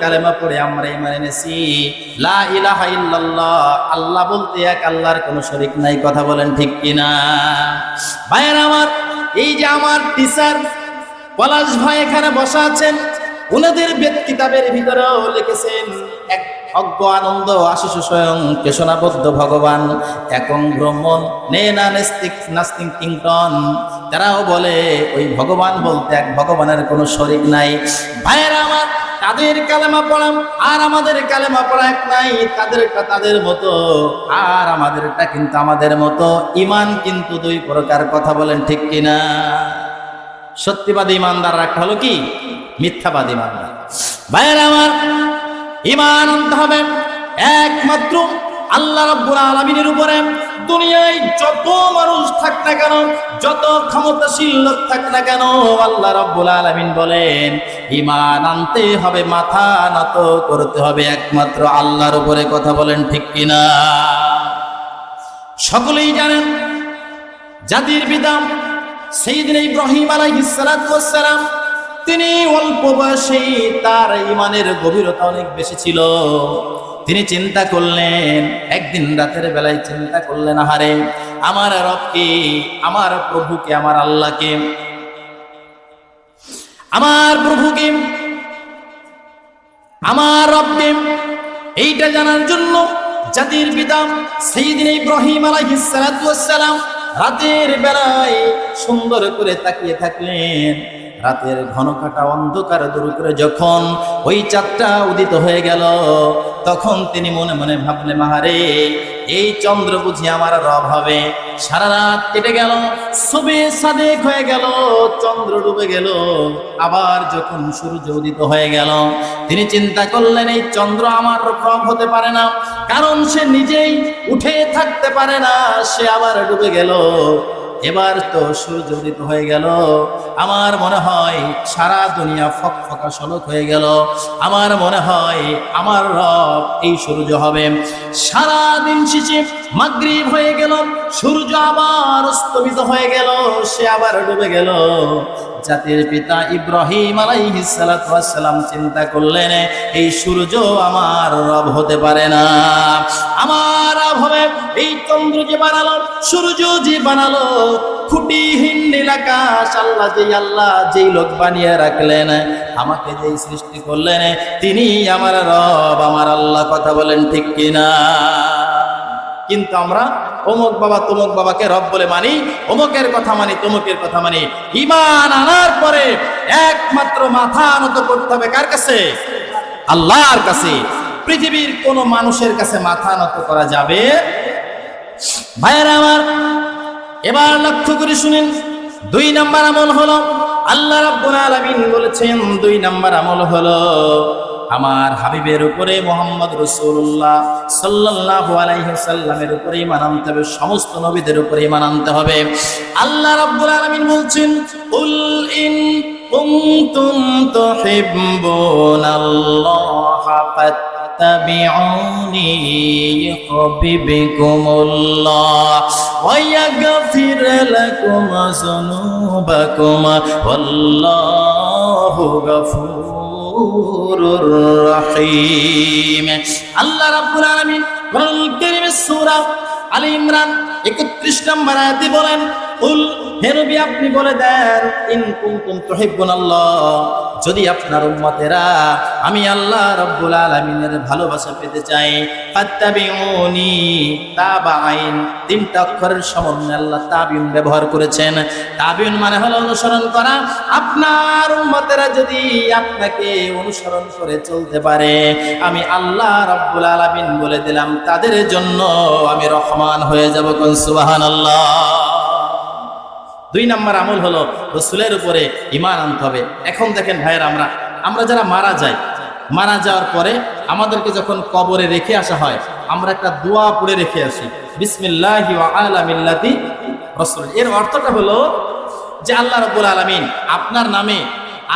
কালেমা পড়ে আমরা ঈমান এনেছি লা ইলাহা ইল্লাল্লাহ, আল্লাহ বলতে এক, আল্লাহর কোনো শরীক নাই। কথা বলেন ঠিক কিনা? ভাইয়েরা আমার, এই যে আমার টিচার পলাশ ভাই এখানে বসা আছেন, ওনাদের বেদ কিতাবের ভিতরেও লিখেছেন, এক অজ্ঞ আনন্দ আশিস স্বয়ং কেশনাবদ্ধ ভগবান একং ব্রহ্মণ নে না নাস্তিক কিংটন। তারাও বলে ওই ভগবান বলতে এক, ভগবানের কোনো শরীক নাই। ভাইয়েরা আমার, তাদের কালেমা পড়া আর আমাদের কালেমা পড়া এক নাই। তাদেরটা তাদের মতো আর আমাদেরটা কিন্তু আমাদের মতো। ঈমান কিন্তু 2 প্রকার। কথা বলেন ঠিক কিনা? সত্যিবাদী ঈমানদার একটা হলো কি? মিথ্যাবাদী ঈমানদার। ভাইয়েরা আমার, ঈমান আনতে হবে একমাত্র আল্লাহ রাব্বুল আলামিনের উপরে দুনিয়ায় যত মানুষ থাক না কেন, যত ক্ষমতাশীল লোক থাক না কেন, আল্লাহ রাব্বুল আলামিন বলেন ঈমান আনতে হবে, মাথা নত করতে হবে একমাত্র আল্লাহর উপরে। কথা বলেন ঠিক কিনা? সকলেই জানেন জাতির পিতা সাইয়্যিদনা ইব্রাহিম আলাইহিস সালাতু ওয়াস সালাম, তিনি অল্প বয়সে তার ঈমানের গভীরতা অনেক বেশি ছিল। তিনি চিন্তা করলেন, একদিন রাতের বেলায় চিন্তা করলেন, আহারে আমার রবকে, আমার প্রভুকে, আমার আল্লাহকে, আমার প্রভুকে, আমার রবকে এইটা জানার জন্য জাতির পিতা সাইয়্যিদনা ইব্রাহিম আলাইহিস সালাতু ওয়াস সালাম রাতের বেলায় সুন্দর করে তাকিয়ে থাকলেন। রাতের ঘন কাটা অন্ধকার দূর করে যখন ওই চাঁদটা উদিত হয়ে গেল, তখন তিনি মনে মনে ভাবলেন, আহারে এই চন্দ্র বুঝি আমার রব হবে। সারা রাত কেটে গেল, সুবে সাদেক হয়ে গেল, চন্দ্র ডুবে গেল, আবার যখন সূর্য উদিত হয়ে গেল, তিনি চিন্তা করলেন এই চন্দ্র আমার রব হতে পারে না, কারণ সে নিজেই উঠে থাকতে পারে না, সে আবার ডুবে গেল। এবার তো সূর্য উদিত হয়ে গেল, আমার মনে হয় সারা দুনিয়া ফকফকা সলক হয়ে গেল, আমার মনে হয় আমার রব এই সূর্য হবে। সারা দিন শেষে মাগরিব হয়ে গেল, সূর্য আবার অস্তমিত হয়ে গেল, সে আবার ডুবে গেল। জাতির পিতা ইব্রাহিম আলাইহিস সালাতু ওয়াস সালাম চিন্তা করলেন এই সূর্য আমার রব হতে পারে না, আমার রব হবে এই চন্দ্র যে বানালো, সূর্য যে বানালো, খুঁটিহীন নীল আকাশ আল্লাহ যেই লোক বানিয়ে রাখলেন, আমাকে যেই সৃষ্টি করলেন, তিনি আমার রব, আমার আল্লাহ। কথা বলেন ঠিক কিনা? কিন্তু আমরা অমুক বাবা তমুক বাবাকে রব বলে মানি, অমুকের কথা মানি, তমুকের কথা মানি। ঈমান আনার পরে একমাত্র মাথা নত করতে হবে কার কাছে? আল্লাহর কাছে। পৃথিবীর কোন মানুষের কাছে মাথা নত করা যাবে? ভাইয়েরা আমার, এবার লক্ষ্য করে শুনেন, 2 নম্বর আমল হলো, আল্লাহ রাব্বুল আলামিন বলেছেন 2 নম্বর আমল হলো আমার হাবিবের উপরে মুহাম্মদ রাসূলুল্লাহ সাল্লাল্লাহু আলাইহি ওয়াসাল্লামের উপরে ঈমান আনতে হবে, সমস্ত নবীদের উপরে ঈমান আনতে হবে। আল্লাহ রাব্বুল আলামিন বলছেন, কুল ইন কুনতুম তুহিব্বুনাল্লাহা ফাত্তাবিউনি ইউহিব্বুকুমুল্লাহ ওয়া ইয়াগফির লাকুম যুনুবাকুম ওয়াল্লাহু গফুরুর রহিম। আল্লাহ রাব্বুল আলামিন কোরআনুল কারীমের সূরা আলে ইমরান 31 নম্বর আয়াতে বলেন, কুল, হে নবী আপনি বলে দেন, ইন কুনতুম তুহিব্বুনাল্লাহ, যদি আপনার উম্মতেরা আমি আল্লাহ রাব্বুল আলামিনের ভালোবাসা পেতে চাই, ফাত্তাবিউনি, তাবাইন 3টা অক্ষরের সমন্বয়ে আল্লাহ তাবিউন ব্যবহার করেছেন। তাবিউন মানে হলো অনুসরণ করা। আপনার উম্মতেরা যদি আপনাকে অনুসরণ করে চলতে পারে, আমি আল্লাহ রাব্বুল আলামিন বলে দিলাম তাদের জন্য আমি রহমান হয়ে যাব। কোন সুবহানাল্লাহ। 2 নম্বর আমল হলো রাসূলের উপরে ঈমান আনতে হবে। এখন দেখেন ভাইয়েরা, আমরা যারা মারা যাওয়ার পরে আমাদেরকে যখন কবরে রেখে আসা হয়, আমরা একটা দোয়া পড়ে রেখে আসি, বিসমিল্লাহি ওয়া আলা মিল্লাতি রাসূল। এর অর্থটা হলো যে আল্লাহ রাব্বুল আলামিন আপনার নামে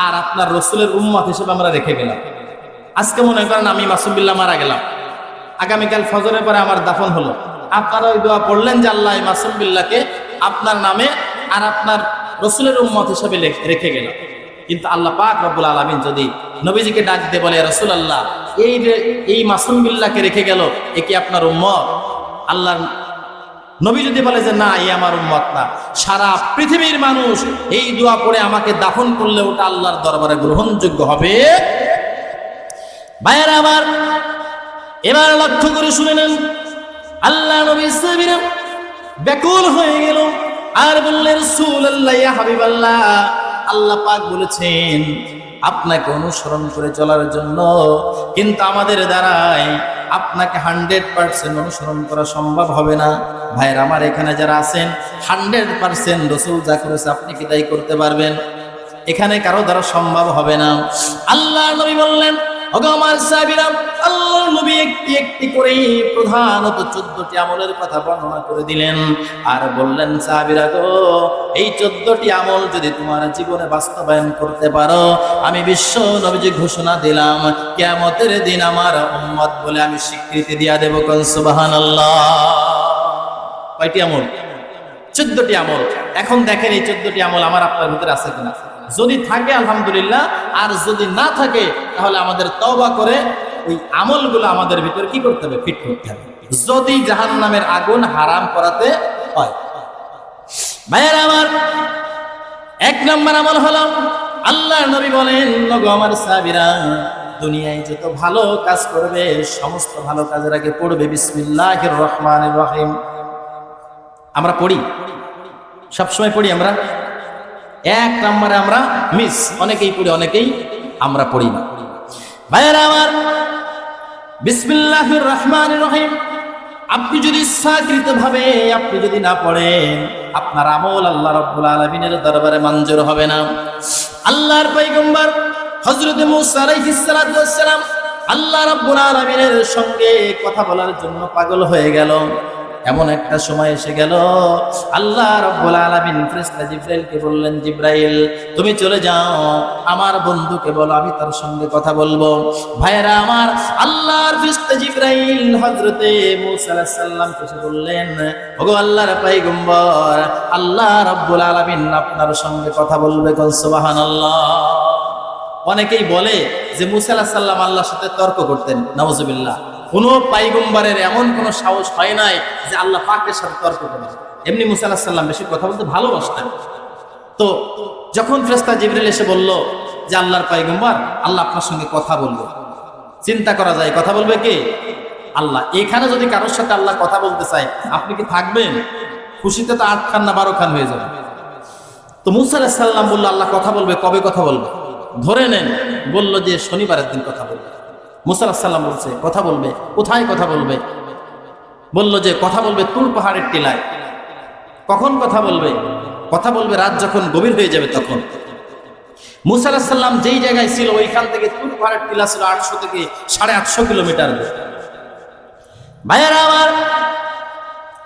আর আপনার রাসূলের উম্মত হিসেবে আমরা রেখে গেলাম। আজকে মনে করেন আমি মাসুম বিল্লাহ মারা গেলাম, আগামীকাল ফজরের পরে আমার দাফন হলো, আপনারা ওই দোয়া পড়লেন যে আল্লাহ মাসুম বিল্লাহকে আপনার নামে আর আপনার রাসূলের উম্মত হিসেবে রেখে গেল। কিন্তু আল্লাহ পাক রব্বুল আলামিন যদি নবীজিকে ডাক দিয়ে বলে, রাসূলুল্লাহ এই মাসুম বিল্লাহকে রেখে গেল, এ কি আপনার উম্মত? আল্লাহ নবী যদি বলে যে না, এই আমার উম্মত না, সারা পৃথিবীর মানুষ এই দোয়া পড়ে আমাকে দাফন করলে ওটা আল্লাহর দরবারে গ্রহণযোগ্য হবে। ভাইয়েরা আমার, এবার লক্ষ্য করে শুনে নেন, আল্লাহ নবী সাহাবীরা ব্যাকুল হয়ে গেল আর বললেন, রাসূলুল্লাহ, ইয়া হাবিবাল্লাহ, আল্লাহ পাক বলেছেন আপনাকে অনুসরণ করে চলার জন্য, কিন্তু আমাদের দ্বারায় আপনাকে 100% অনুসরণ করা সম্ভব হবে না। ভাইয়ের আমার, এখানে যারা আছেন 100% রাসূল যা করেছে আপনি কি তাই করতে পারবেন? এখানে কারো দ্বারা সম্ভব হবে না। আল্লাহ নবী বললেন, ওগো আমার সাহাবীরা, আল্লাহর নবী একটি একটি করে প্রধানত 14টি আমলের কথা বর্ণনা করে দিলেন আর বললেন, সাহাবীরা গো, এই 14টি আমল যদি তোমার জীবনে বাস্তবায়ন করতে পারো, আমি বিশ্ব নবীজি ঘোষণা দিলাম কিয়ামতের দিন আমার উম্মত বলে আমি স্বীকৃতি দিয়া দেব। কোন সুবহানাল্লাহ। কয়টি আমল? 14টি আমল। এখন দেখেন এই 14টি আমল আমার আপনার ভিতরে আছে কিনা। যদি থাকে আলহামদুলিল্লাহ, আর যদি না থাকে তাহলে আমাদের তওবা করে ওই আমলগুলো আমাদের ভিতরে কি করতে হবে? ফিট করতে হবে, যদি জাহান্নামের আগুন হারাম করাতে হয়। ভাইয়েরা আমার, 1 নম্বর আমল হলো, আল্লাহর নবী বলেন, ওগো আমার সাহাবীরা, দুনিয়ায় যত ভালো কাজ করবে সমস্ত ভালো কাজের আগে পড়বে বিসমিল্লাহির রহমানির রহিম। আমরা পড়ি, সবসময় পড়ি আমরা। 1 নম্বরে আমরা মিস, অনেকেই পড়ি, অনেকেই আমরা পড়ি না। ভাইয়েরা আমার, বিসমিল্লাহির রহমানির রহিম আপনি যদি ইচ্ছাকৃত ভাবে আপনি যদি না পড়েন, আপনার আমল আল্লাহ রাব্বুল আলামিনের দরবারে মঞ্জুর হবে না। আল্লাহর পয়গম্বর হযরত মূসা আলাইহিস সালাতু ওয়াস সালাম আল্লাহ রাব্বুল আলামিনের সঙ্গে কথা বলার জন্য পাগল হয়ে গেল। এমন একটা সময় এসে গেল, আল্লাহ রাব্বুল আলামিন ফেরেশতা জিবরাইলকে বললেন, জিবরাইল তুমি চলে যাও, আমার বন্ধুকে বলো আমি তার সঙ্গে কথা বলবো। ভাইয়েরা আমার, আল্লাহর ফেরেশতা জিবরাইল হযরতে মূসা আলাইহিস সালামকে বললেন, ওগো আল্লাহর পয়গম্বর, আল্লাহ রাব্বুল আলামিন আপনার সঙ্গে কথা বলবে। কোন সুবহানাল্লাহ। অনেকেই বলে যে মূসা আলাইহিস সালাম আল্লাহর সাথে তর্ক করতেন। নাউজুবিল্লাহ। কোন পয়গম্বরের এমন কোন সাহস হয় নাই যে আল্লাহ পাকের সাথে তর্ক করবে। এমনি মূসা আলাইহিস সালাম বেশি কথা বলতে ভালোবাসতেন। তো যখন ফেরেশতা জিবরাইল এসে বলল যে আল্লাহর পয়গম্বর, আল্লাহ আপনার সঙ্গে কথা বলবে, চিন্তা করা যায় কথা বলবে কে? আল্লাহ। এখানে যদি কারোর সাথে আল্লাহ কথা বলতে চায়, আপনি কি থাকবেন? খুশিতে তো 8 খান না 12 খান হয়ে যাবে। তো মূসা আলাইহিস সালাম বলল, আল্লাহ কথা বলবে, কবে কথা বলবে? ধরে নেন বলল যে শনিবারের দিন কথা বলবে। মূসা আলাইহিস সালাম বলছে কথা বলবে, কোথায় কথা বলবে? বলল যে কথা বলবে তুর পাহাড়ের টিলায়। কখন কথা বলবে? কথা বলবে রাত যখন গভীর হয়ে যাবে তখন। মূসা আলাইহিস সালাম যেই জায়গায় ছিল ওইখান থেকে তুর পাহাড়ের টিলা ছিল 800 থেকে 850 কিলোমিটার। ভাইয়েরা আমার,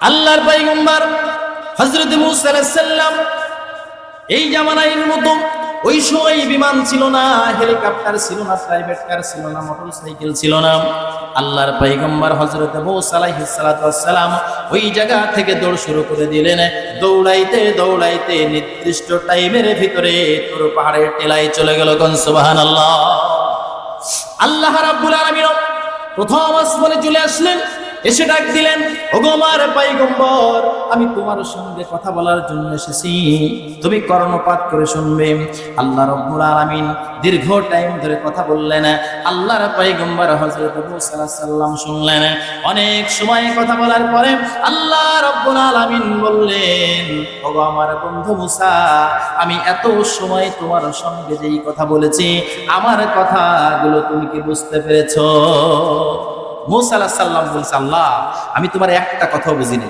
আল্লাহর পয়গম্বর হযরত মূসা আলাইহিস সালাম এই জামানার মতো ওই সময় বিমান ছিল না, হেলিকপ্টার ছিল না, প্রাইভেট কার ছিল না, মোটরসাইকেল ছিল না। আল্লাহর পয়গম্বর হযরত মূসা আলাইহিস সালাতু ওয়াস সালাম ওই জায়গা থেকে দৌড় শুরু করে দিলেন। দৌড়াইতে দৌড়াইতে নির্দিষ্ট টাইমের ভিতরে তুর পাহাড়ের টিলায় চলে গেল। কোন সুবহানাল্লাহ। আল্লাহ রাব্বুল আলামিন প্রথম আসমানে চলে আসলেন, এসে ডাক দিলেন, ওগো আমার পয়গম্বর, আমি তোমার সঙ্গে কথা বলার জন্য এসেছি, তুমি কর্ণপাত করে শুনবে। আল্লাহ রাব্বুল আলামিন দীর্ঘ টাইম ধরে কথা বললেন। আল্লাহর পয়গম্বর হযরত মূসা আলাইহিস সালাম শুনলেন। অনেক সময় কথা বলার পরে আল্লাহ রাব্বুল আলামিন বললেন, ওগো আমার বন্ধু মূসা, আমি এত সময় তোমার সঙ্গে যেই কথা বলেছি, আমার কথাগুলো তুমি কি বুঝতে পেরেছো? মূসা আলাইহিস সালাম বলছে, আল্লাহ আমি তোমার একটা কথাও বুঝিনি।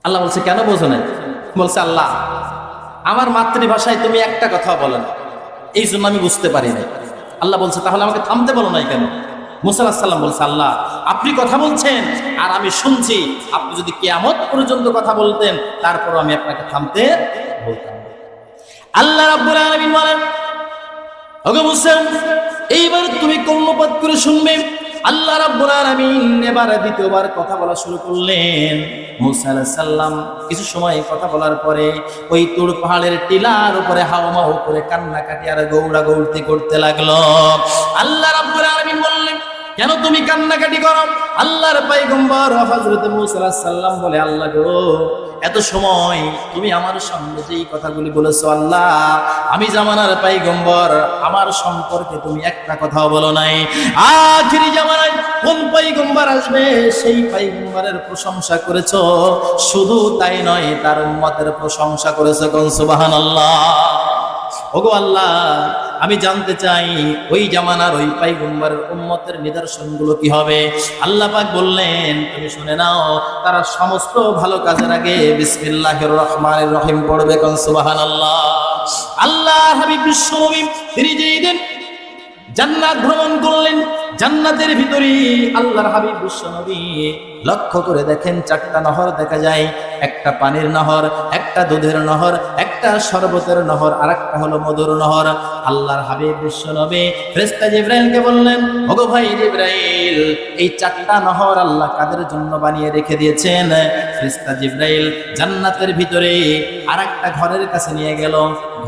আল্লাহ বলছে, কেন বোঝো না? বলছে, আল্লাহ আমার মাতৃভাষায় তুমি একটা কথা বলো না, এই জন্য আমি বুঝতে পারি না। আল্লাহ বলছে, তাহলে আমাকে থামতে বলো নাই কেন? মূসা আলাইহিস সালাম বলছে, আল্লাহ আপনি কথা বলছেন আর আমি শুনছি, আপনি যদি কিয়ামত পর্যন্ত কথা বলতেন তারপর আমি আপনাকে থামতে বলতাম। আল্লাহ রাব্বুল আলামিন বলেন, ওগো মূসা, এইবার তুমি কর্ণপাত করে শুনবে। আল্লাহ রাব্বুল আলামিন এবার দ্বিতীয়বার কথা বলা শুরু করলেন। মূসা আলাইহিস সালাম কিছু সময় কথা বলার পরে ওই তুর পাহাড়ের টিলার উপরে হাওমাও করে কান্নাকাটি আর গৌড়াগৌড়ি করতে লাগলো। আল্লাহ রাব্বুল আলামিন বললেন, কেন তুমি কান্নাকাটি করো? আল্লাহর পয়গম্বর হযরত মূসা আলাইহিস সালাম বলে, আল্লাহ গো, এত সময় তুমি আমার সঙ্গে যেই কথাগুলি বলেছো, আল্লাহ আমি জামানার পয়গম্বর, আমার সম্পর্কে তুমি একটা কথাও বলো নাই। আখিরি জামানায় কোন পয়গম্বর আসবে সেই পয়গম্বরের প্রশংসা করেছো, শুধু তাই নয় তার উম্মতের প্রশংসা করেছো। কোন সুবহানাল্লাহ। ওগো আল্লাহ, আমি জানতে চাই ওই জামানার ওই পয়গম্বরের উম্মতের নিদর্শনগুলো কি হবে? আল্লাহ পাক বললেন, তুমি শুনে নাও, তারা সমস্ত ভালো কাজের আগে বিসমিল্লাহির রহমানির রহিম পড়বে। কোন সুবহানাল্লাহ। আল্লাহ হাবিব বিশ্বনবী তিনি যেই দিন জান্নাত ভ্রমণ করলেন। জান্নাতের ভিতরে আল্লাহর হাবিব বিশ্ব নবী লক্ষ্য করে দেখেন 4টা নহর দেখা যায়, একটা পানির নহর, একটা দুধের নহর, একটা শরবতের নহর, আর একটা হলো মধুর নহর। আল্লাহর হাবিব বিশ্ব নবী ফেরেশতা জিবরাইলকে বললেন, ওগো ভাই জিবরাইল, এই 4টা নহর আল্লাহ কাদের জন্য বানিয়ে রেখে দিয়েছেন? ফেরেশতা জিবরাইল জান্নাতের ভিতরে আরেকটা ঘরের কাছে নিয়ে গেল,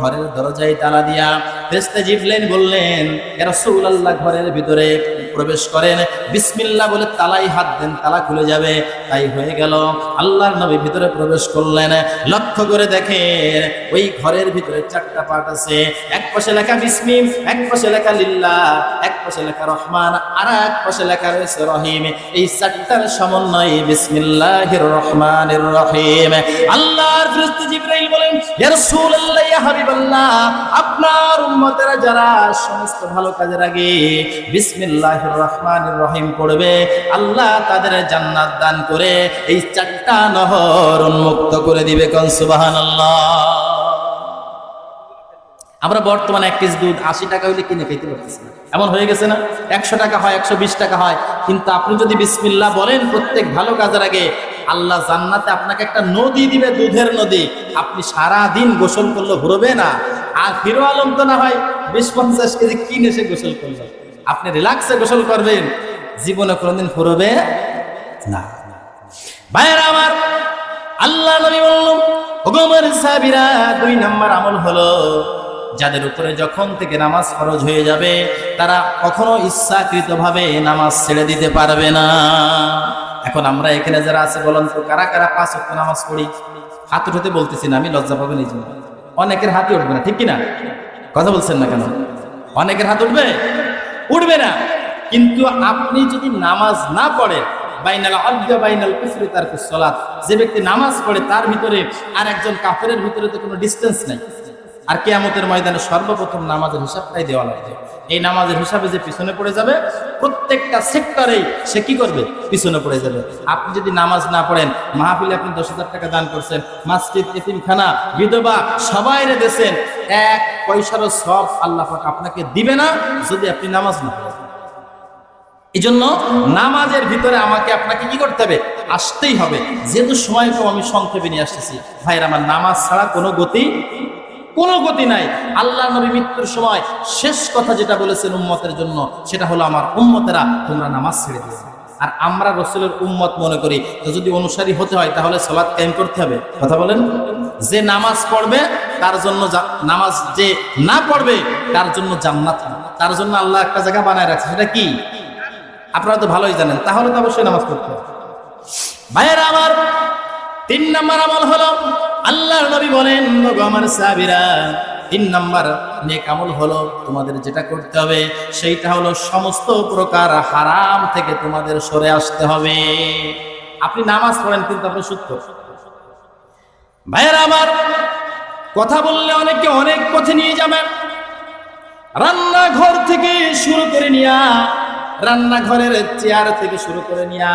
ঘরের দরজায় তালা দিয়া ফেরেশতা জিবরাইল বললেন, ইয়া রাসূলুল্লাহ, ঘরের ভিতরে প্রবেশ করেন, বিসমিল্লাহ বলে তালাই হাত দেন, তালা খুলে যাবে। তাই হয়ে গেল। আল্লাহর নবী ভিতরে প্রবেশ করলেন। লক্ষ্য করে দেখেন ওই ঘরের ভিতরে 4টা পার্ট আছে। এক পাশে লেখা বিসমি, এক পাশে লেখা লিল্লাহ, এক পাশে লেখা রহমান, আর এক পাশে লেখা রয়েছে রহিম। এই 4টার সমন্বয়ে বিসমিল্লাহির রহমানির রহিম। আল্লাহর ফেরেশতা জিবরাইল বলেন, ইয়া রাসূলুল্লাহ, ইয়া হাবিবাল্লাহ, আপনার উম্মতেরা যারা সমস্ত ভালো কাজের আগে বিসমিল্লাহির রহমানির রহিম পড়বে, আল্লাহ তাদের জান্নাত দান করে এই 4টা নহর উন্মুক্ত করে দিবে। কোন সুবহানাল্লাহ। আমরা বর্তমানে 1 কেজি দুধ 80 টাকা হইলে কিনে খেতে পারতেছি না, এমন হয়ে গেছে না? 100 টাকা হয়, 120 টাকা হয়। কিন্তু আপনি যদি বিসমিল্লাহ বলেন প্রত্যেক ভালো কাজের আগে, আল্লাহ জান্নাতে আপনাকে একটা নদী দিবে, দুধের নদী। আপনি সারা দিন গোসল করলে ঘুরবে না। আর হিরো আলম তো না হয় 20-50 কেজি কিনে সে গোসল করবে, আপনি রিল্যাক্সে গোসল করবেন, জীবনে কোনোদিন ফুরবে না। ভাইরা আমার, আল্লাহ নবী বলল, ওগো আমার সাহাবীরা, 2 নাম্বার আমল হলো, যাদের উপরে যখন থেকে নামাজ ফরজ হয়ে যাবে তারা কখনো ইচ্ছাকৃতভাবে নামাজ ছেড়ে দিতে পারবে না। এখন আমরা এখানে যারা আছে বলেন তো, কারা কারা 5 ওয়াক্ত নামাজ পড়ি? হাত উঠাতে বলতেছি না, আমি লজ্জা পাবেন এই জন্য। অনেকের হাতই উঠবে না, ঠিক কিনা? কথা বলছেন না কেন? অনেকের হাত উঠবে, উঠবে না। কিন্তু আপনি যদি নামাজ না পড়েন, বাইনাল আবদি বাইনাল কুফরি তারকুস সালাত, যে ব্যক্তি নামাজ পড়ে তার ভিতরে আর একজন কাফেরের ভিতরে তো কোনো ডিসটেন্স নাই। আর কিয়ামতের ময়দানে সর্বপ্রথম নামাজের হিসাবটাই দেওয়া লাগবে। এই নামাজের হিসাবে যে পিছনে পড়ে যাবে, প্রত্যেকটা সেক্টরেই সে কি করবে? পিছনে পড়ে যাবে। আপনি যদি নামাজ না পড়েন, মাহফিলে আপনি 10,000 টাকা দান করছেন, মসজিদ, এতিমখানা, বিধবা সবাইরে দেন, 1 পয়সারও সওয়াব আল্লাহ পাক আপনাকে দিবে না যদি আপনি নামাজ না পড়েন। এই জন্য নামাজের ভিতরে আমাকে আপনাকে কি করতে হবে? আসতেই হবে। যেহেতু সময় কম, আমি সংক্ষেপে নিয়ে আসতেছি। ভাইরা আমার, নামাজ ছাড়া কোনো গতি নাই। আল্লাহ নবী মৃত্যুর সময় শেষ কথা যেটা বলেছেন উম্মতের জন্য, সেটা হলো, আমার উম্মতেরা তোমরা নামাজ ছেড়ে দিও। আর আমরা রাসূলের উম্মত মনে করি, তো যদি অনুসারী হতে হয় তাহলে সালাত কায়েম করতে হবে। কথা বলেন। যে নামাজ পড়বে তার জন্য, নামাজ যে না পড়বে তার জন্য জান্নাত, তার জন্য আল্লাহ একটা জায়গা বানায় রাখছে। সেটা কি? আপনারা তো ভালোই জানেন। তাহলে তো অবশ্যই নামাজ পড়তে হবে। ভাইয়েরা আমার, 3 নাম্বার আমল হলো, আল্লাহর নবী বলেন, ওগো আমার সাহাবীরা, 3 নাম্বার নেক আমল হলো, তোমাদের যেটা করতে হবে সেইটা হলো সমস্ত প্রকার হারাম থেকে তোমাদের সরে আসতে হবে। আপনি নামাজ পড়েন কিন্তু আপনি সুদ করেন। ভাইয়েরা আমার, কথা বললে অনেকে অনেক পথে নিয়ে যাবেন। রান্নাঘর থেকে শুরু করে নিয়া, রান্নাঘরের চেয়ার থেকে শুরু করে নিয়া,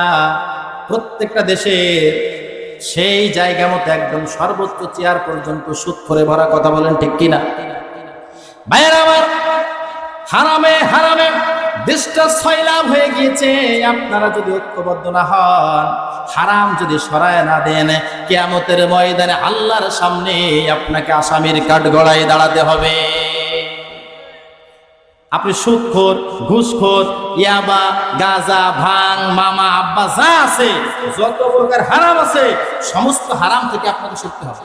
প্রত্যেকটা দেশে সেই জায়গা মতো একদম সর্বোচ্চ চেয়ার পর্যন্ত সুদ করে ভরা। কথা বলেন ঠিক কিনা? ভাইয়েরা আমার, হারামে হারামে দেশটা সয়লাভ হয়ে গিয়েছে। আপনারা যদি ঐক্যবদ্ধ না হন, হারাম যদি সরায় না দেন, কিয়ামতের ময়দানে আল্লাহর সামনে আপনাকে আসামির কাঠগড়ায় দাঁড়াতে হবে। আপনি সুদখোর, ঘুষখোর, ইয়াবা, গাঁজা, ভাং, মামা, আব্বা যা আছে, যত প্রকার হারাম আছে, সমস্ত হারাম থেকে আপনাকে সরতে হবে।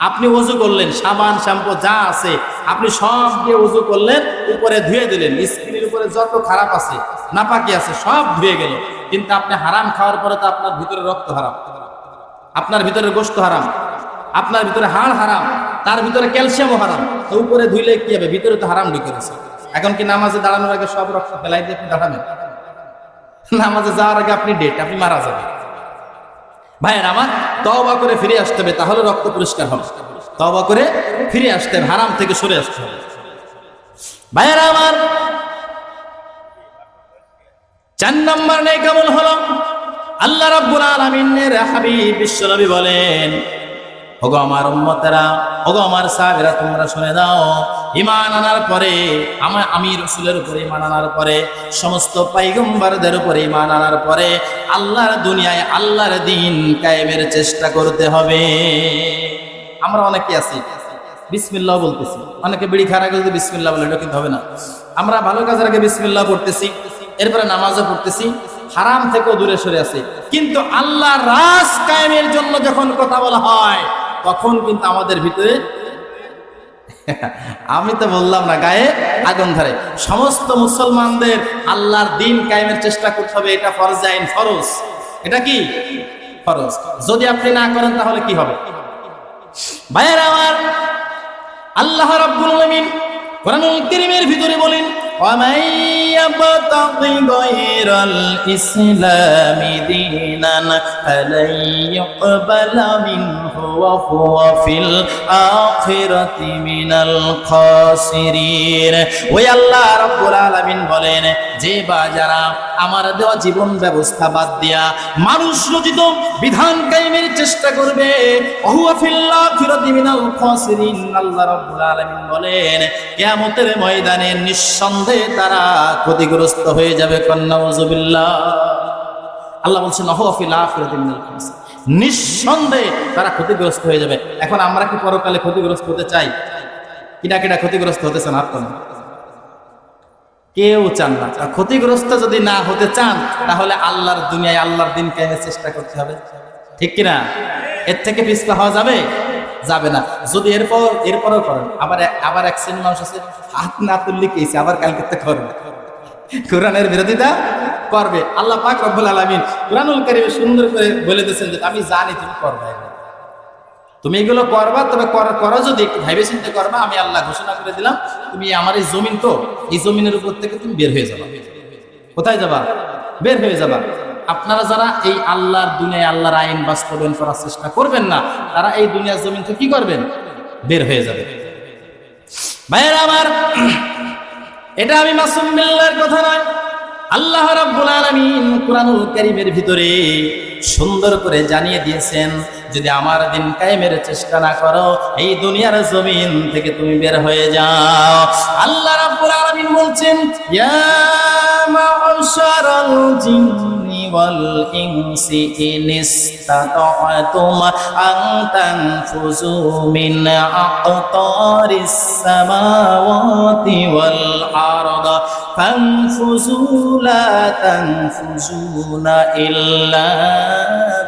আপনি ওযু করলেন, সাবান, শ্যাম্পু যা আছে আপনি সব দিয়ে ওযু করলেন, উপরে ধুয়ে দিলেন, স্কিনের উপরে যত খারাপ আছে, নাপাকি আছে, সব ধুয়ে গেল। কিন্তু আপনি হারাম খাওয়ার পরে তো আপনার ভিতরে রক্ত হারাম, আপনার ভিতরে গোশত হারাম, আপনার ভিতরে হাড় হারাম, তার ভিতরে ক্যালসিয়ামও হারাম। তো উপরে ধুইলে কি হবে? ভিতরে তো হারাম ঢুকে গেছে। এখন কি নামাজে দাঁড়ানোর আগে সব রক্ত ফেলাই দিয়ে আপনি দাঁড়াবেন? নামাজে যাওয়ার আগে আপনি ডেট, আপনি মারা যাবেন। ভাইয়ের আমার, তওবা করে ফিরে আসতে হবে, তাহলে রক্ত পরিষ্কার হবে। তওবা করে ফিরে আসতে হবে, হারাম থেকে সরে আসতে হবে। ভাইয়ের আমার, 4 নম্বর নেক আমল হলো, আল্লাহ রাব্বুল আলামিনের হাবিব বিশ্বনবী বলেন, ওগো আমার উম্মতেরা, ওগো আমার সাহাবীরা, তোমরা শুনে দাও, ঈমান আনার পরে আমি রাসূলের উপরে ঈমান আনার পরে, সমস্ত পয়গম্বরদের উপরে ঈমান আনার পরে আল্লাহর দুনিয়ায় আল্লাহর দ্বীন কায়েমের চেষ্টা করতে হবে। আমরা অনেকে আছি বিসমিল্লাহ বলতেছি, অনেকে বিড়ি খাওয়ার আগে যদি বিসমিল্লাহ বলে, এটা কিন্তু হবে না। আমরা ভালো কাজের আগে বিসমিল্লাহ পড়তেছি, এরপরে নামাজও পড়তেছি, হারাম থেকেও দূরে সরে আছি, কিন্তু আল্লাহর রাজ কায়েমের জন্য যখন কথা বলা হয় তখন কিন্তু আমাদের ভিতরে আমি তো বললাম না, গায়ে আগুন ধরে। সমস্ত মুসলমানদের আল্লাহর দ্বীন কায়েমের চেষ্টা করতে হবে, এটা ফরজ আইন, ফরজ। এটা কি ফরজ? যদি আপনি না করেন তাহলে কি হবে? ভাইয়েরা আমার, আল্লাহ রাব্বুল আলামিন কোরআনুল কারীমের ভিতরে বলেন, وَمَن يَبْتَغِ غَيْرَ الْإِسْلَامِ دِينًا فَلَن يُقْبَلَ مِنْهُ وَهُوَ فِي الْآخِرَةِ مِنَ الْخَاسِرِينَ। ওই আল্লাহ রাব্বুল আলামিন বলেন, যে বা যারা আমার দেওয়া জীবন ব্যবস্থা বাদ দিয়া মানুষ রচিত বিধান কায়েমের চেষ্টা করবে, ওহুয়া ফিল আখিরাতি মিনাল খাসিরিন, আল্লাহ রাব্বুল আলামিন বলেন কিয়ামতের ময়দানে নিঃসন্দেহে তারা ক্ষতিগ্রস্ত হয়ে যাবে। নাউযুবিল্লাহ। আল্লাহ বলছেন ওহুয়া ফিল আখিরাতি মিনাল খাসিরিন, নিঃসন্দেহে তারা ক্ষতিগ্রস্ত হয়ে যাবে। এখন আমরা কি পরকালে ক্ষতিগ্রস্ত হতে চাই? কিনা কিনা ক্ষতিগ্রস্ত হতে চান? আপনারা কেউ চান না। ক্ষতিগ্রস্ত যদি না হতে চান তাহলে আল্লাহর দুনিয়ায় আল্লাহর দ্বীন কায়েমের চেষ্টা করতে হবে, ঠিক কিনা? এর থেকে পিছপা হওয়া যাবে? যাবে না। যদি এরপরও করেন, আবার এক শ্রেণীর মানুষ আছে, হাত না তুললে কেছে, আবার কালকে করবে, কোরআনের বিরোধিতা করবে। আল্লাহ পাক রব্বুল আলামিন কোরআনুল কারীমে সুন্দর করে বলে দিয়েছেন যে আমি জানি তুমি করবে, তুমি এগুলো করবা, তবে করো যদি একটু ভাইবে চিন্তা করবা। আমি আল্লাহ ঘোষণা করে দিলাম, তুমি আমার এই জমিন, তো এই জমিনের উপর থেকে তুমি বের হয়ে যাবা। কোথায় যাবা? বের হয়ে যাবা। আপনারা যারা এই আল্লাহর দুনিয়ায় আল্লাহর আইন বাস্তবায়ন করার চেষ্টা করবেন না, তারা এই দুনিয়ার জমিন থেকে কি করবেন? বের হয়ে যাবে। ভাইয়েরা আমার, এটা আমি মাসুম বিল্লাহর কথা নয়, আল্লাহ রাব্বুল আলামিন কোরআনুল কারীমের ভিতরে সুন্দর করে জানিয়ে দিয়েছেন, যদি আমার দ্বীন কায়েমের চেষ্টা না করো এই দুনিয়ার জমিন থেকে তুমি বের হয়ে যাও। আল্লাহ রাব্বুল আলামিন বলছেন, ইয়া মা'শারাল জিন্নি ওয়াল ইনসি ইন ইসতাতা'তুম আন তানফুযু মিন আ'তারিস সামাওয়াতি ওয়াল আরদ ফানফুযু লা তানফুযুনা ইল্লা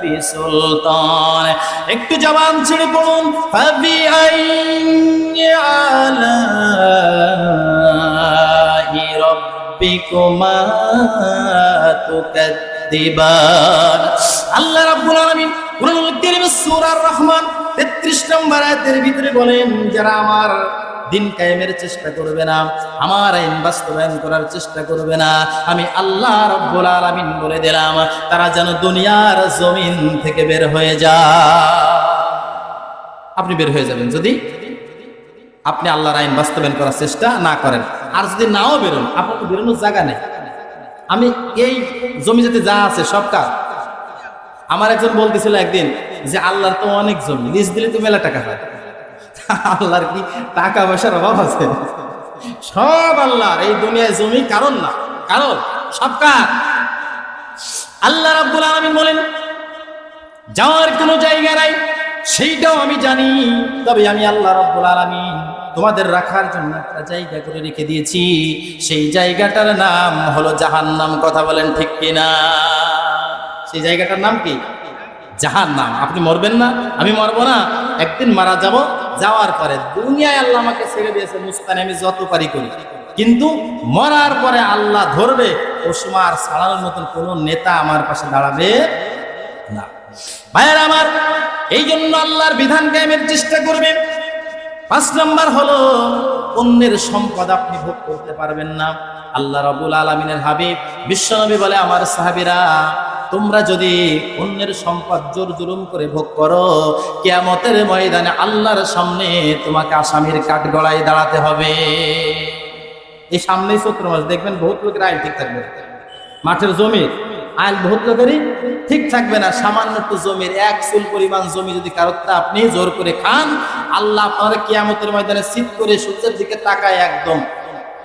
বিসুলতান। একটু জবান ছেড়ে পড়ুন, ফাবিআইয়ি আলাহি রাব্বিকুমা তুকাদ্দিবান। আল্লাহ রাব্বুল আলামিন কোরআনুল কারীমে সূরা আর-রহমান 33 নম্বর আয়াতের ভিতরে বলেন, যারা আমার দ্বীন কায়েমের চেষ্টা করবে না, আমার আইন বাস্তবায়ন করার চেষ্টা করবে না, আমি আল্লাহ রাব্বুল আলামিন বলে দিলাম তারা যেন দুনিয়ার জমিন থেকে বের হয়ে যায়। আপনি বের হয়ে যাবেন যদি আপনি আল্লাহর আইন বাস্তবায়ন করার চেষ্টা না করেন। আর যদি নাও বেরোন, আপনার তো বেরোনোর জায়গা নেই। আমি এই জমি যেতে যা আছে সব কার। আমার একজন বলতেছিল একদিন যে আল্লাহর তো অনেক জমি, লিজ দিলে তো মেলা টাকা হয়। আল্লাহর কি টাকা পয়সার অভাব আছে? সব আল্লাহর। এই দুনিয়ায় জমি কারণ না, কারণ সব কার? আল্লাহ রাব্বুল আলামিন বলেন, যাওয়ার কোনো জায়গা নাই, সেইটাও আমি জানি, তবে আমি আল্লাহ রাব্বুল আলামিন তোমাদের রাখার জন্য একটা জায়গা করে রেখে দিয়েছি, সেই জায়গাটার নাম হলো জাহান্নাম। কথা বলেন ঠিক কিনা? সেই জায়গাটার নাম কি? জাহান্নাম। আপনি মরবেন না, আমি মরবো না, একদিন মারা যাব। যাওয়ার পরে দুনিয়ায় আল্লাহ আমাকে ছেড়ে দিয়েছে, মুস্তানে আমি যত পারি করি, কিন্তু মরার পরে আল্লাহ ধরবে, ও সময় আর ছাড়ানোর মতন কোনো নেতা আমার পাশে দাঁড়াবে না। ভাইয়েরা আমার, এই জন্য আল্লাহর বিধান কায়েমের চেষ্টা করবে। 5 নম্বর হলো, অন্যের সম্পদ আপনি ভোগ করতে পারবেন না। আল্লাহ রাব্বুল আলামিনের হাবিব বিশ্বনবী বলে, আমার সাহাবীরা, তোমরা যদি অন্যের সম্পদ জোর জুলুম করে ভোগ করো, কিয়ামতের ময়দানে আল্লাহর সামনে তোমাকে আসামির কাঠগড়ায় দাঁড়াতে হবে। এই সামনেই চৈত্র মাস, দেখবেন বহুত লোকের আইন ঠিক থাকবে। মাঠের জমি আইল বহুত লোকেরই ঠিক থাকবে না। সামান্য একটু জমির এক চুল পরিমাণ জমি যদি কারোরটা আপনি জোর করে খান, আল্লাহ আপনারা কিয়ামতের ময়দানে সিট করে সূর্যের দিকে তাকায় একদম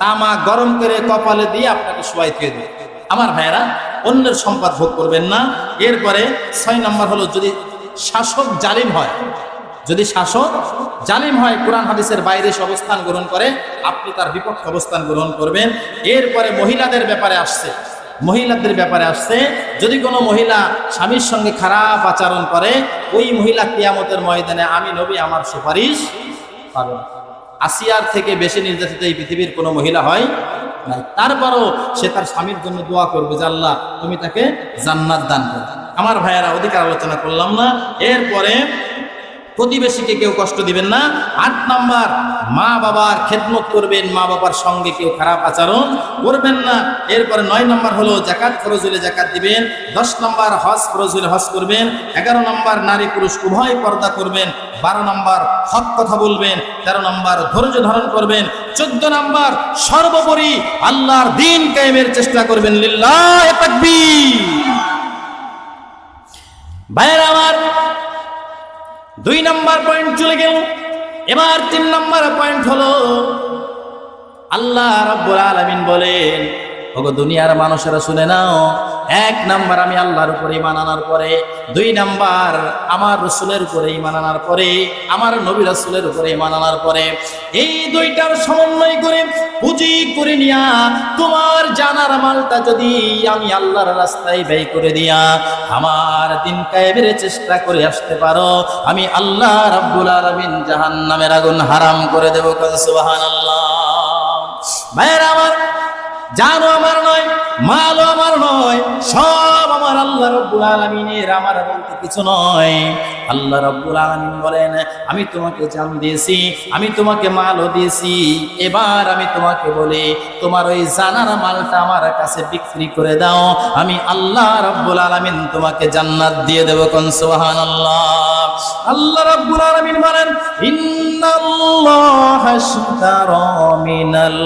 তামা গরম করে কপালে দিয়ে আপনাকে শোয়াই দিয়ে দেবে। আমার ভাইয়েরা, অন্যের সম্পদ ভোগ করবেন না। এরপরে 6 নম্বর হলো, যদি শাসক জালিম হয়, যদি শাসক জালিম হয়, কোরআন হাদিসের বাইরে সে অবস্থান গ্রহণ করে, আপনি তার বিপক্ষে অবস্থান গ্রহণ করবেন। এরপরে মহিলাদের ব্যাপারে আসছে, যদি কোনো মহিলা স্বামীর সঙ্গে খারাপ আচরণ করে, ওই মহিলা কিয়ামতের ময়দানে আমি নবী আমার সুপারিশ পাবে না। আসিয়ার থেকে বেশি নির্যাতিত এই পৃথিবীর কোনো মহিলা হয় নাই। তারপরও সে তার স্বামীর জন্য দোয়া করবে যে আল্লাহ তুমি তাকে জান্নাত দান করো। আমার ভাইয়েরা, অধিকার আলোচনা করলাম না। এরপরে প্রতিবেশীকে কেউ কষ্ট দিবেন না। 8 নাম্বার, মা বাবার খেদমত করবেন, মা বাবার সঙ্গে কেউ খারাপ আচরণ করবেন না। এরপরে 9 নাম্বার হলো জাকাত ফরজ হলে জাকাত দিবেন। 10 নাম্বার হজ ফরজ হলে হজ করবেন। 11 নাম্বার নারী পুরুষ উভয় পর্দা করবেন। 12 নাম্বার হক কথা বলবেন। 13 নাম্বার ধৈর্য ধারণ করবেন। 14 নাম্বার সর্বোপরি আল্লাহর দ্বীন কায়েমের চেষ্টা করবেন। লিল্লাহি তাকবীর। ভাইয়েরা আমার, 2 নাম্বার পয়েন্ট চলে গেল। এবার 3 নাম্বার পয়েন্ট হলো, আল্লাহ রাব্বুল আলামিন বলেন, ওগো দুনিয়ার মানুষেরা শুনে নাও, 1 নাম্বার আমি আল্লাহর উপরে ঈমান আনার পরে, 2 নাম্বার আমার রাসূলের উপরে ঈমান আনার পরে, আমার নবী রাসূলের উপরে ঈমান আনার পরে, এই 2টার সমন্বয় করে পুঁজি করে নিয়া তোমার জানার মালটা যদি আমি আল্লাহর রাস্তায় ব্যয় করে দিয়া আমার দিন কায়েমের চেষ্টা করে আসতে পারো, আমি আল্লাহ রাব্বুল আলামিন জাহান্নামের আগুন হারাম করে দেব। সুবহানাল্লাহ। ভাইরা আমার, জানো আমার নয়, মালও আমার নয়, সব আমার আল্লাহ রাব্বুল আলামিনের, আমার বলতে কিছু নয়। আল্লাহ রাব্বুল আলামিন বলেন, আমি তোমাকে জান দিয়েছি, আমি তোমাকে মালও দিয়েছি, এবার আমি তোমাকে বলি তোমার ওই জানার মালটা আমার কাছে বিক্রি করে দাও, আমি আল্লাহ রাব্বুল আলামিন তোমাকে জান্নাত দিয়ে দেব। কোন সুবহানাল্লাহ। আল্লাহ রাব্বুল আলামিন বলেন, ইন্নাল্লাহা আশতারা মিনাল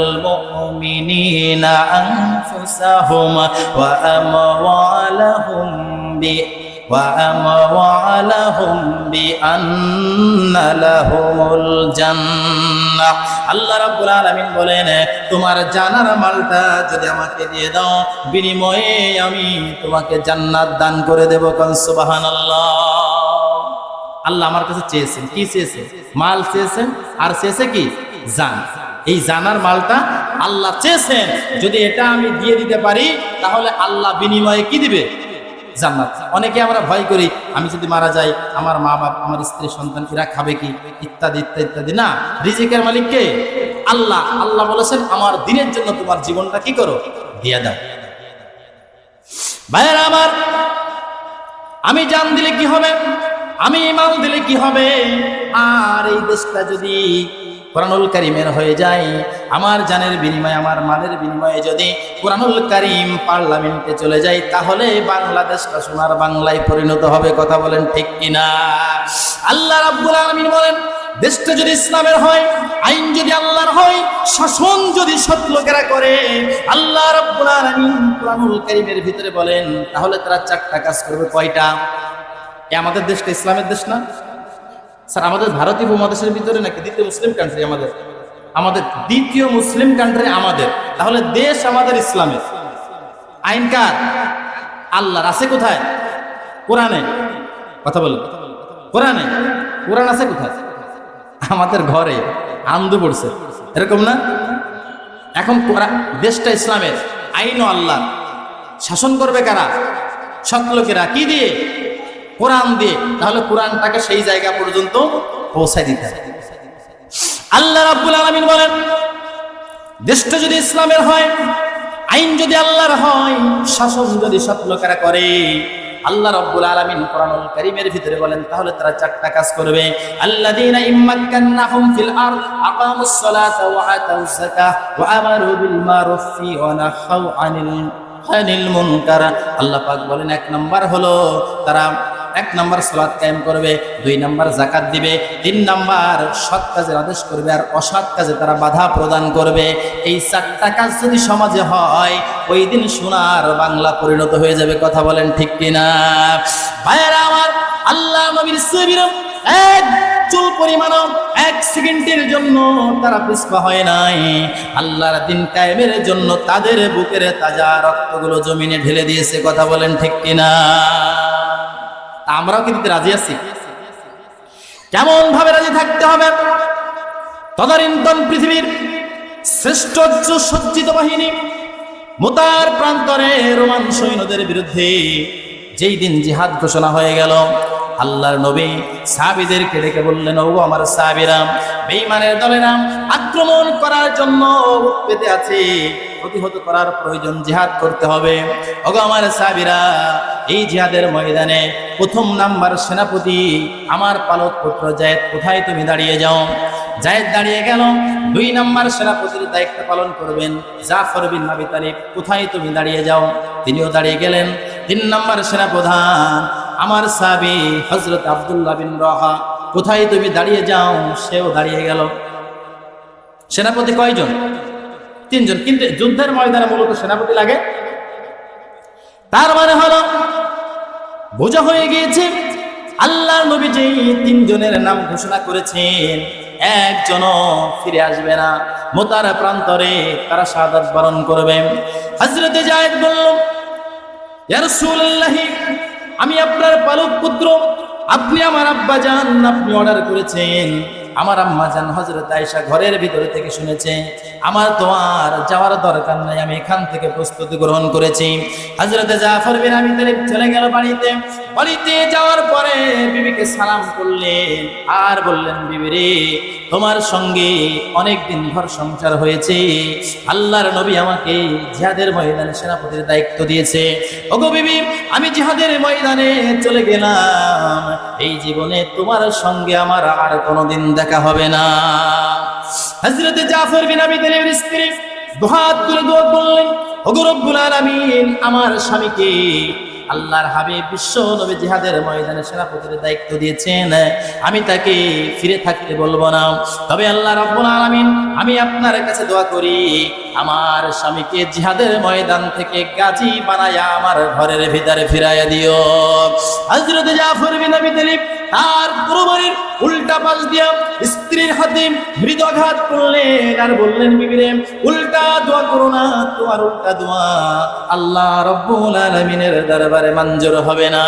মুমিনিনা আনফুসাহুম ওয়া আমওয়ালাহুম বিআন্না লাহুমুল জান্নাহ। আল্লাহ রাব্বুল আলামিন বলেন, তোমার জানার মালটা যদি আমাকে দিয়ে দাও, বিনিময়ে আমি তোমাকে জান্নাত দান করে দেব। কোন সুবহানাল্লাহ। আল্লাহ আমার কাছে চেয়েছেন, কি চেয়েছেন? মাল চেয়েছেন, আর চেয়েছে কি? জান। এই জানার মালটা আল্লাহ চেয়েছেন, যদি এটা আমি দিয়ে দিতে পারি তাহলে আল্লাহ বিনিময়ে কি দিবে? জান্নাত। অনেকে আমরা ভয় করি, আমি যদি মারা যাই আমার মা বাপ, আমার স্ত্রী সন্তান এরা খাবে কি, ইত্যাদি ইত্যাদি ইত্যাদি। না, রিজিকের মালিক কে? আল্লাহ। আল্লাহ বলেছেন, আমার দিনের জন্য তোমার জীবনটা কি করো? দিয়ে দাও। ভাইয়েরা আমার, আমি জান দিলে কি হবে, আমি মাল দিলে কি হবে? আর এই দেশটা যদি কোরআনুল কারীমের হয়ে যায়, আমার জানের বিনিময়ে, আমার মালের বিনিময়ে যদি কোরআনুল কারীম পার্লামেন্টে চলে যায়, তাহলে বাংলাদেশটা সোনার বাংলায় পরিণত হবে। কথা বলেন ঠিক কিনা? আল্লাহ রাব্বুল আলামিন বলেন, দেশটা যদি ইসলামের হয়, আইন যদি আল্লাহর হয়, শাসন যদি সৎ লোকেরা করে, আল্লাহ রাব্বুল আলামিন কোরআনুল কারীমের ভিতরে বলেন, তাহলে তারা 4টা কাজ করবে। কয়টা? আমাদের দেশটা ইসলামের দেশ না স্যার? আমাদের ভারতীয় উপমহাদেশের ভিতরে নাকি দ্বিতীয় মুসলিম কান্ট্রি? আমাদের দ্বিতীয় মুসলিম কান্ট্রি আমাদের। তাহলে দেশ আমাদের ইসলামের। আইন কার? আল্লাহর। আছে কোথায়? কোরআনে। কথা বলো, কোরআনে। কোরআন আছে কোথায়? আমাদের ঘরে আন্দু পড়ছে, এরকম না? এখন দেশটা ইসলামের, আইনও আল্লাহ। শাসন করবে কারা? সৎ লোকেরা। কি দিয়ে? কোরআন দিয়ে। তাহলে কোরআনটাকে সেই জায়গা পর্যন্ত পৌঁছায় দিতে হবে। আল্লাহ রাব্বুল আলামিন বলেন, দেশটা যদি ইসলামের হয়, আইন যদি আল্লাহর হয়, শাসন যদি সৎ লোকেরা করে, আল্লাহ রাব্বুল আলামিন কোরআনুল কারীমের ভিতরে বলেন, তাহলে তারা 4টা কাজ করবে। আল্লাযীনা ইম্মাক্কান্নাহুম ফিল আরদ আকামুস সালাতা ওয়া আতাউজ যাকাহ ওয়া আমারু বিল মারুফি ওয়া নাহাউ আনিল মুনকার। আল্লাহ পাক বলেন, 1 নাম্বার হলো তারা 1 নাম্বার সালাত কায়েম করবে, 2 নাম্বার যাকাত দিবে, 3 নাম্বার সৎ কাজের আদেশ করবে, আর অসৎ কাজে তারা বাধা প্রদান করবে। এই 4টা কাজ যদি সমাজে হয়, ওই দিন সোনার বাংলা পরিণত হয়ে যাবে। কথা বলেন ঠিক কিনা? ভাইয়েরা আমার, আল্লাহ নবীর সাহাবীরা এক চুল পরিমাণ, 1 সেকেন্ডের জন্য তারা পিছপা হয় নাই। আল্লাহর দিন কায়েমের জন্য তাদের বুকের তাজা রক্তগুলো জমিনে ঢেলে দিয়েছে। কথা বলেন ঠিক কিনা? আমরাও কিন্তু রাজি আছি। কেমন ভাবে রাজি থাকতে হবে? তদানীন্তন পৃথিবীর শ্রেষ্ঠ সজ্জিত বাহিনী মুতার প্রান্তরে রোমান সৈন্যদের বিরুদ্ধে যেই দিন জিহাদ ঘোষণা হয়ে গেল, আল্লাহর নবী সাহাবীদেরকে ডেকে বললেন, ও আমার সাহাবীরা, বেঈমানের দলেরা আক্রমণ করার জন্য পেতে আছে, প্রতিহত করার প্রয়োজন, জিহাদ করতে হবে। ওগো আমার সাহাবীরা, এই জিহাদের ময়দানে 1 নাম্বার সেনাপতি আমার পালক পুত্র যায়েদ, কোথায় তুমি দাঁড়িয়ে যাও? যায়েদ দাঁড়িয়ে গেল। 2 নাম্বার সেনাপতির দায়িত্ব পালন করবেন জাফর বিন আবি তালিব, কোথায় তুমি দাঁড়িয়ে যাও? তিনিও দাঁড়িয়ে গেলেন। 3 নাম্বার সেনাপ্রধান আমার সাহাবী হযরত আব্দুল্লাহ বিন রাহা, কোথায় তুমি দাঁড়িয়ে যাও? সেও দাঁড়িয়ে গেল। সেনাপতি কয়জন? 3 জন। কিন্তু যুদ্ধের ময়দানে মূলত সেনাপতি লাগে। তার মানে হলো বোঝা হয়ে গিয়েছে, আল্লাহর নবী যেই 3 জনের নাম ঘোষণা করেছেন, একজনও ফিরে আসবে না। মুতার প্রান্তরে তারা শাহাদাত বরণ করবে। হযরত যায়েদ বলল, ইয়া রাসূলুল্লাহ, আমি আপনার পালক পুত্র, আপনি আমার আব্বা জান, আপনি অর্ডার করেছেন। আমার আম্মা জান হযরত আয়েশা ঘরের ভিতরে থেকে শুনেছে, আমার তো আর যাওয়ার দরকার নাই, আমি এখান থেকে প্রস্তুতি গ্রহণ করেছি। হযরত জাফর বিন আবি তালিব চলে গেল বাড়িতে। বাড়িতে যাওয়ার পরে বিবিকে সালাম করলেন আর বললেন, বিবি রে, তোমার সঙ্গে অনেক দিন ঘর সংসার হয়েছে, আল্লাহর নবী আমাকে জিহাদের ময়দানে সেনাপতির দায়িত্ব দিয়েছে। ওগো বিবি, আমি জিহাদের ময়দানে চলে গেলাম, এই জীবনে তোমার সঙ্গে আমার আর কোনোদিন দেখা হবে না। হযরত জাফর বিন আবি তালিবের স্ত্রী দুহাত তুলে দোয়া করলেন, ওগো রব্বুল আলামিন, আমার স্বামীকে আল্লাহর হাবিব বিশ্ব নবী জিহাদের ময়দানে সেনাপতির দায়িত্ব দিয়েছেন, আমি তাকে ফিরে থাকতে বলবো না। তবে আল্লাহ রাব্বুল আলামিন, আমি আপনার কাছে দোয়া করি, আমার স্বামীকে জিহাদের ময়দান থেকে গাজী বানায়া আমার ঘরের ভিতরে ফিরাইয়া দিও। হযরত জাফর বিন আবি তালিব তার তরবারির উল্টা পাশ দিয়া স্ত্রীর হাতে মৃদঘাত করলেন আর বললেন, বিবি রে, উল্টা দোয়া করো না, তোমার উল্টা দোয়া আল্লাহ রাব্বুল আলামিনের দরবারে মঞ্জুর হবে না।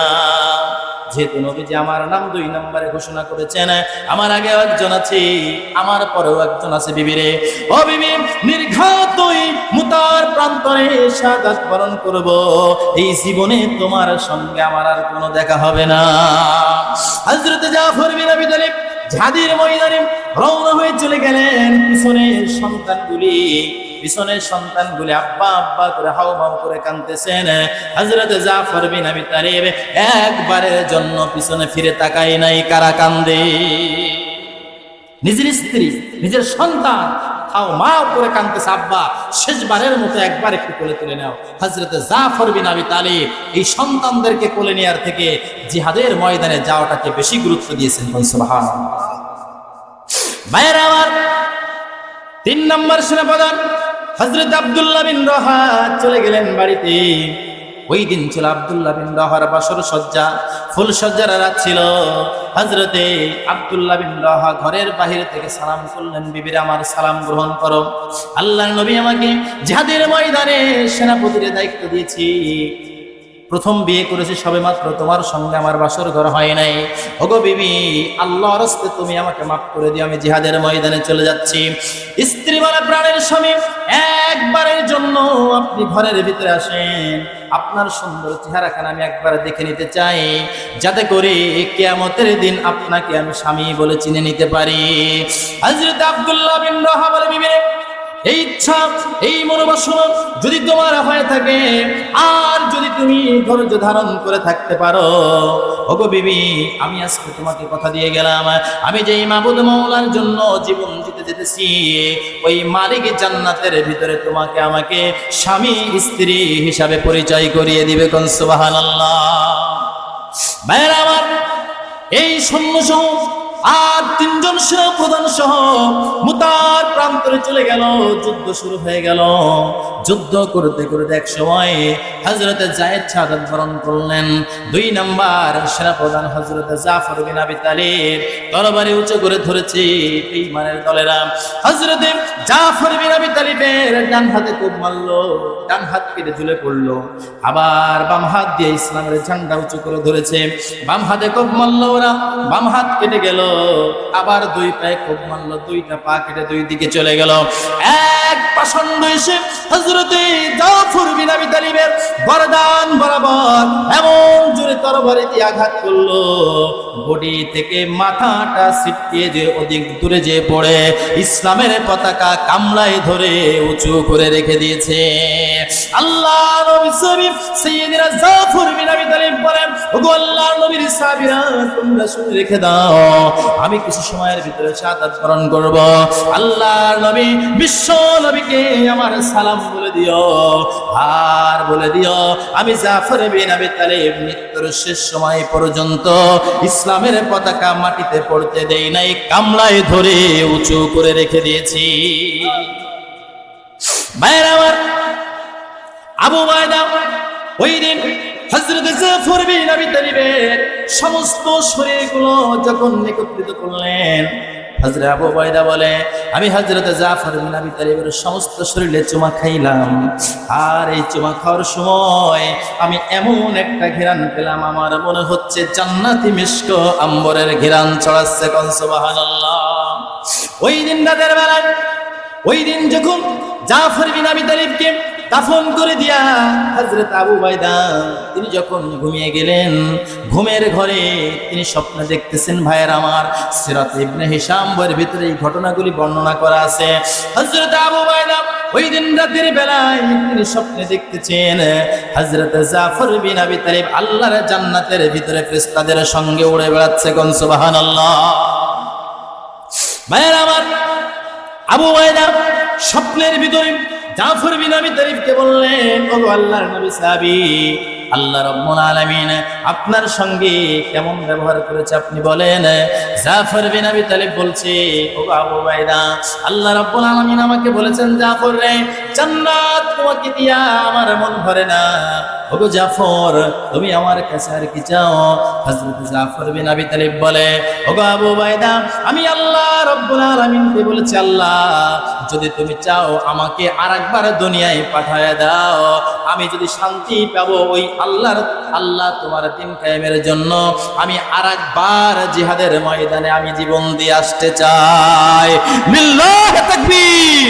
যেহেতু নবীজি আমার নাম 2 নম্বরে ঘোষণা করেছেন, আমার আগে একজন আছে, আমার পরেও একজন আছে, বিবি রে, ও বিবি, নির্ঘাত মুতার প্রান্তরে শাহাদাত বরণ করব, এই জীবনে তোমার সঙ্গে আমার আর কোনো দেখা হবে না। হযরত জাফর বিন আবি তালিব জিহাদের ময়দানে রওনা হয়ে চলে গেলেন। পিছনের সন্তানগুলি আব্বা আব্বা করে হাউমাউ করে কাঁদতেছেন। হযরত জাফর বিন আবি তালিব একবারের জন্য পিছনে ফিরে তাকায় নাই। কারা কান্দে? নিজের স্ত্রী, নিজের সন্তান হাউমাউ করে কাঁদতেছে, আব্বা শেষবারের মতো একবার একটু কোলে তুলে নাও। হযরত জাফর বিন আবি তালিব এই সন্তানদেরকে কোলে নেওয়ার থেকে জিহাদের ময়দানে যাওয়াটাকে বেশি গুরুত্ব দিয়েছেন। সুবহানাল্লাহ। ভাইয়েরা আমার, 3 নম্বর সেনাপ্রধান হযরত আব্দুল্লাহ বিন রাহা চলে গেলেন বাড়িতে। ওই দিন ছিল আব্দুল্লাহ বিন রাহার বাসর সজ্জা, ফুল সজ্জার রাত ছিল। হযরতে আব্দুল্লাহ বিন রাহা ঘরের বাহির থেকে সালাম করলেন, বিবিরা আমার সালাম গ্রহণ করো, আল্লাহর নবী আমাকে জিহাদের ময়দানে সেনাপতির দায়িত্ব দিয়েছি। প্রথম বিয়ে করেছি সবে মাত্র, তোমার সঙ্গে আমার বাসর ঘর হয় নাই। ওগো বিবি, আল্লাহর রাস্তায় তুমি আমাকে মাফ করে দিও, আমি জিহাদের ময়দানে চলে যাচ্ছি। স্ত্রী বলে, প্রাণের স্বামী, একবারের জন্য আপনি ঘরের ভিতরে আসেন, আপনার সুন্দর চেহারাখানা আমি একবার দেখে নিতে চাই, যাতে করে কিয়ামতের দিন আপনাকে আমি স্বামী বলে চিনে নিতে পারি। হযরত আব্দুল্লাহ বিন রাহা বলে, বিবি, এই ইচ্ছা, এই মনোবাসনা যদি তোমার হয়ে থাকে, আর যদি তুমি ধৈর্য ধারণ করে থাকতে পারো, ওগো বিবি, আমি আজকে তোমাকে কথা দিয়ে গেলাম, আমি যেই মাবুদ মাওলার জন্য জীবন দিতে যেতেছি, ওই মালিক জান্নাতের ভিতরে তোমাকে আমাকে স্বামী স্ত্রী হিসাবে পরিচয় করিয়ে দিবে। কোন সুবহানাল্লাহ। ভাইয়েরা আমার, এই সৈন্য সহ আর 3 জন সেনা প্রধান সহ মুতার প্রান্তরে চলে গেল। যুদ্ধ শুরু হয়ে গেল। যুদ্ধ করতে করতে এক সময় হযরত যায়েদ শাহাদাত বরণ করলেন। 2 নাম্বার সেনা প্রধান হযরত জাফর বিন আবি তালিব তরবারি উঁচু করে ধরেছে। ঈমানের দলেরা হযরত জাফর বিন আবি তালিবের ডান হাতে কোপ মারলো, ডান হাত কেটে ঝুলে পড়লো। আবার বাম হাত দিয়ে ইসলামের ঝান্ডা উঁচু করে ধরেছে। বাম হাতে কোপ মারলো ওরা, বাম হাত কেটে গেল। আবার 2 পায়ে কোপ মারলো, 2টা পা কেটে 2 দিকে চলে গেল। এক পাষণ্ড এসে হযরতে জাফর বিন আবি তালিবের গর্দান বরাবর এমন জোরে তরবারি দিয়ে আঘাত করলো, বডি থেকে মাথাটা ছিটকে যে অধিক দূরে যে পড়ে ইসলামের পতাকা কামড়ায় ধরে উঁচু করে রেখে দিয়েছে। আল্লাহ নবী সাইয়্যিদিনা জাফর বিন আবি তালিব বলেন, ওগো আল্লাহর নবীর সাহাবীরা, তোমরা শুনে রেখে দাও, আমি কিছু সময়ের ভিতরে শাহাদাত বরণ করব। আল্লাহর নবী বিশ্ব নবীকে আমার সালাম বলে দিও, আর বলে দিও আমি জাফর বিন আবি তালিব মৃত্যুর শেষ সময় পর্যন্ত ইসলামের পতাকা মাটিতে পড়তে দেই নাই, কামড়ায় ধরে উঁচু করে রেখে দিয়েছি। ভাইরা আমার, আবু উবাইদা ওই দিন হযরত জাফর বিন আবি তালিবের সমস্ত শরীরগুলো যখন একত্রিত করলেন, হযরত আবু উবাইদা বলে, আমি হযরত জাফর বিন আবি তালিবের সমস্ত শরীরে চুমা খাইলাম। আর এই চুমা খাওয়ার সময় আমি এমন একটা ঘ্রাণ পেলাম, আমার মনে হচ্ছে জান্নাতি মিশক আম্বরের ঘ্রাণ ছড়াচ্ছে। কোন সুবহানাল্লাহ। ওই দিন রাতের বেলা, ওই দিন যখন জাফর বিন আবি তালিবকে দাফন করে দিয়া হযরত আবু উবাইদা তিনি যখন ঘুমিয়ে গেলেন, ঘুমের ঘরে তিনি স্বপ্ন দেখতেছেন। ভাইয়ের আমার, সিরাত ইবনে হিশাম বইয়ের ভিতরে এই ঘটনাগুলি বর্ণনা করা আছে। হযরত আবু উবাইদা ওই দিন রাতের বেলায় তিনি স্বপ্নে দেখতেছেন হযরত জাফর বিন আবি তালিব আল্লাহর জান্নাতের ভিতরে ফেরেশতাদের সঙ্গে উড়ে বেড়াচ্ছে। কোন সুবহানাল্লাহ। ভাইয়ের আমার, আবু উবাইদা স্বপ্নের ভিতরে জাফর বিন আবি তালিবকে বললেন, ওগো আল্লাহর নবী সাহাবী, আল্লাহ রাব্বুল আলামিন আপনার সঙ্গে কেমন ব্যবহার করেছে আপনি বলেন। জাফর বিন আবি তালিব বলছে, ওগো আবু উবাইদা, আল্লাহ রাব্বুল আলামিন আমাকে বলেছেন, জাফর রে, জান্নাত তোমাকে দিয়া আমার মন ভরে না। ওগো জাফর, তুমি আমার কাছে আর কি চাও? হযরত জাফর বিন আবি তালিব বলে, ওগো আবু উবাইদা, আমি আল্লাহ রাব্বুল আলামিনকে বলেছি, আল্লাহ যদি তুমি চাও আমাকে আরেকবার দুনিয়ায় পাঠায় দাও, আমি যদি শান্তি পাবো ওই আল্লাহ তোমার দিন কায়েমের জন্য আমি আরেকবার জিহাদের ময়দানে আমি জীবন দিয়ে আসতে চাই। লিল্লাহি তাকবীর।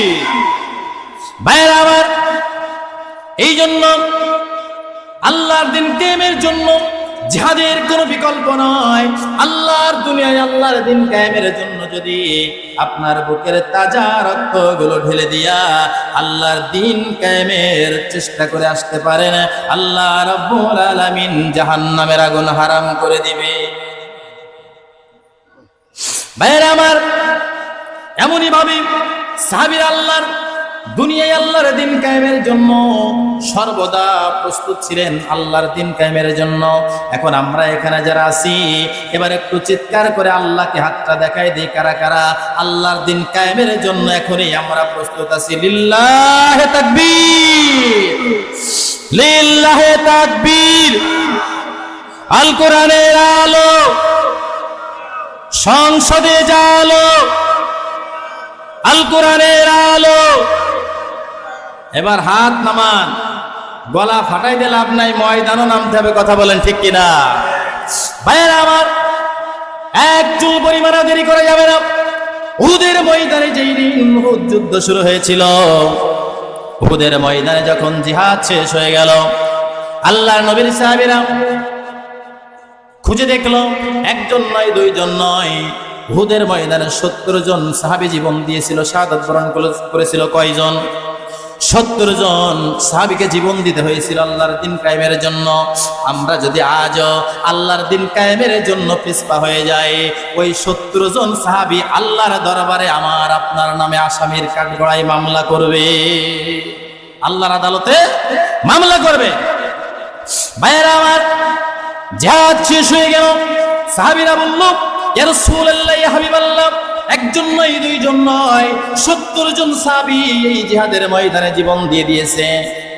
ভাইরা আমার, এই জন্য আল্লাহর দিন কায়েমের জন্য জিহাদের কোনো বিকল্প নয়। আল্লাহর দুনিয়ায় আল্লাহর দিন কায়েমের জন্য যদি আপনার বুকের তাজা রক্তগুলো ঢেলে দিয়া আল্লাহর দিন কায়েমের চেষ্টা করে আসতে পারেন, আল্লাহ রাব্বুল আলামিন জাহান্নামের আগুন হারাম করে দিবে। ভাইরা আমার, এমনই ভাবে সাহাবীরা আল্লাহর দুনিয়ায় আল্লাহর দিন কায়েমের জন্য সর্বদা প্রস্তুত ছিলেন, আল্লাহর দিন কায়েমের জন্য। এখন আমরা এখানে যারা আছি, এবার একটু চিৎকার করে আল্লাহকে হাতটা দেখাই দিই, কারা কারা আল্লাহর দিন কায়েমের জন্য এখনই আমরা প্রস্তুত আছি। লিল্লাহি তাকবীর, লিল্লাহি তাকবীর। আল কোরআনের আলো, সংসদে জালো, আল কোরআনের আলো। এবার হাত নামান, গলা ফাটাইতে লাভ নাই, ময়দানও নামতে হবে। কথা বলেন ঠিক কিনা? ভাইয়েরা আমার, এক চুল পরিমাণ দেরি করা যাবে না। উহুদের ময়দানে যেই দিন উহুদ যুদ্ধ শুরু হয়েছিল, উহুদের ময়দানে যখন জিহাদ শেষ হয়ে গেল, আল্লাহর নবীর সাহাবীরা খুঁজে দেখলো, একজন নয়, দুইজন নয়, উহুদের ময়দানে 70 জন সাহাবী জীবন দিয়েছিল, শাহাদাত বরণ করেছিল। কয়জন? 70 জন সাহাবীকে জীবন দিতে হয়েছিল আল্লাহর দিন কায়েমের জন্য। আমরা যদি আজও আল্লাহর দিন কায়েমের জন্য পিছপা হয়ে যাই, ওই 70 জন সাহাবী আল্লাহর দরবারে আমার আপনার নামে আসামির কাঠগড়ায় মামলা করবে, আল্লাহর আদালতে মামলা করবে। ভাইয়েরা আমার, জিহাদ শেষ হয়ে গেল। সাহাবীরা বলল, ইয়া রাসূলুল্লাহ, ইয়া হাবিবাল্লাহ, একজন নয়, দুইজন নয়, 70 জন সাহাবী এই জিহাদের ময়দানে জীবন দিয়ে দিয়েছে।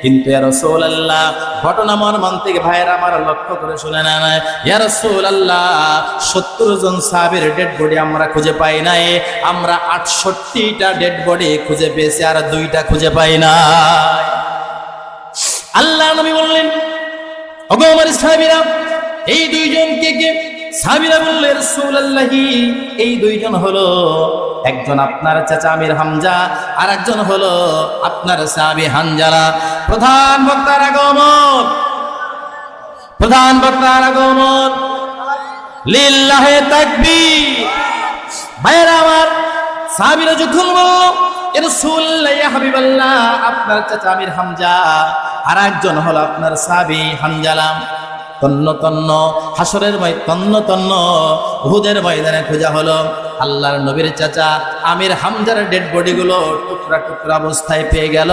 কিন্তু ইয়া রাসূলুল্লাহ, ঘটনা মর্মান্তিক ভাইয়েরা আমার লক্ষ্য করে শুনে নেন। ইয়া রাসূলুল্লাহ, 70 জন সাহাবীর ডেড বডি আমরা খুঁজে পাই নাই, আমরা 68টা ডেড বডি খুঁজে পেয়েছি, আর 2টা খুঁজে পাই নাই। আল্লাহ নবী বললেন, ওগো আমার সাহাবীরা, এই 2 জন কে কে? সাহাবীরা বললেন, রাসূলুল্লাহ, এই 2 জন হলো, একজন আপনার চাচা আমির হামজা, আর একজন হলো আপনার সাহাবী হানজালা। প্রধান বক্তার আগমন, প্রধান বক্তার আগমন, লিল্লাহে তাকবীর। ভাইরা আমার, সাহাবীরা যখন বলল, ইয়া রাসূলুল্লাহ, ইয়া হাবিবাল্লাহ, আপনার চাচা আমির হামজা, আর একজন হলো আপনার সাহাবী হানজালা, তন্ন তন্ন হাসরের তন্ন তন্ন উহুদের ময়দানে খোঁজা হলো। আল্লাহর নবীর চাচা আমির হামজার ডেড বডি গুলো টুকরা টুকরা অবস্থায় পেয়ে গেল।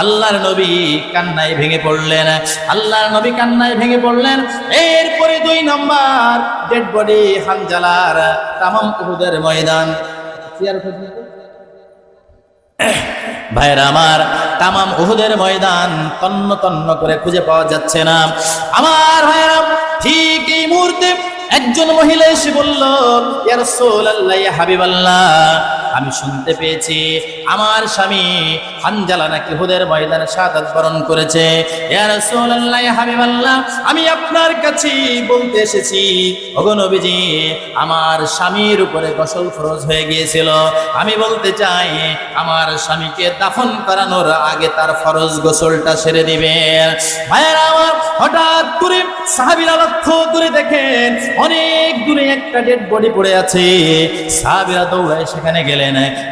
আল্লাহর নবী কান্নায় ভেঙে পড়লেন, আল্লাহর নবী কান্নায় ভেঙে পড়লেন। এরপরে 2 নম্বর ডেড বডি হানজালার তামাম উহুদের ময়দান, ভাইরা আমার, তামাম উহুদের ময়দান তন্ন তন্ন করে খুঁজে পাওয়া যাচ্ছে না। আমার ভাইরা, ঠিক এই মুহূর্তে একজন মহিলা এসে বলল, ইয়া রাসূলুল্লাহ, ইয়া হাবিবাল্লাহ, আমি শুনতে পেয়েছি আমার স্বামী হানজালা নাকি উহুদের ময়দানে শাহাদাত বরণ করেছে। ইয়া রাসূলুল্লাহ, ইয়া হাবিবাল্লাহ, আমি আপনার কাছে বলতে এসেছি, ওগো নবীজি, আমার স্বামীর উপরে গোসল ফরজ হয়ে গিয়েছিল। আমি বলতে চাই, আমার স্বামীকে দাফন করানোর আগে তার ফরজ গোসলটা সেরে দিবেন। ভাইরা আমার, হঠাৎ করে সাহাবীরা লক্ষ্য করে দেখেন অনেক দূরে একটা ডেড বডি পড়ে আছে। সাহাবীরা দৌড়ায় সেখানে গেলেন।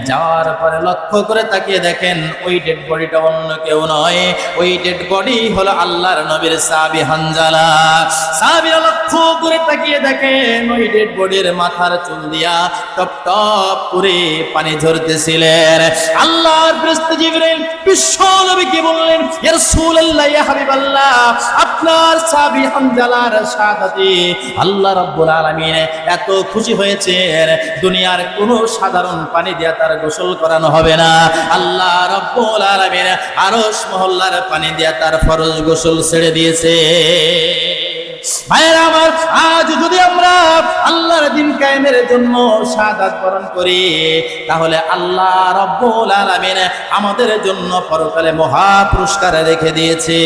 যাওয়ার পরে লক্ষ্য করে তাকিয়ে দেখেন ওই ডেড বডিটা অন্য কেউ নয়, ওই ডেড বডি হলো আল্লাহর নবীর সাহাবী হানজালা। সাহাবীরা লক্ষ্য করে তাকিয়ে দেখেন ওই ডেড বডির মাথার চুল দিয়া টপ টপ করে পানি ঝরতেছিলেন। আল্লাহর ফেরেশতা জিবরাইল বিশ্ব নবীকে বললেন, ইয়া রাসূলুল্লাহ, ইয়া হাবিবাল্লাহ, আপনার সাহাবী হানজালার শাহাদাতে আল্লাহ রাব্বুল আলামিন এত খুশি হয়েছেন, দুনিয়ার কোনো সাধারণ পানি দিয়া তার গোসল করানো হবে না, আল্লাহ রাব্বুল আলামিন আরশ মহল্লার পানি দিয়া তার ফরজ গোসল ছেড়ে দিয়েছে। ভাইরা আমার, আজ যদি আমরা আল্লাহর দ্বীন কায়েমের জন্য শাহাদাত বরণ করি, তাহলে আল্লাহ রাব্বুল আলামিন আমাদের জন্য পরকালে মহা পুরস্কার রেখে দিয়েছে।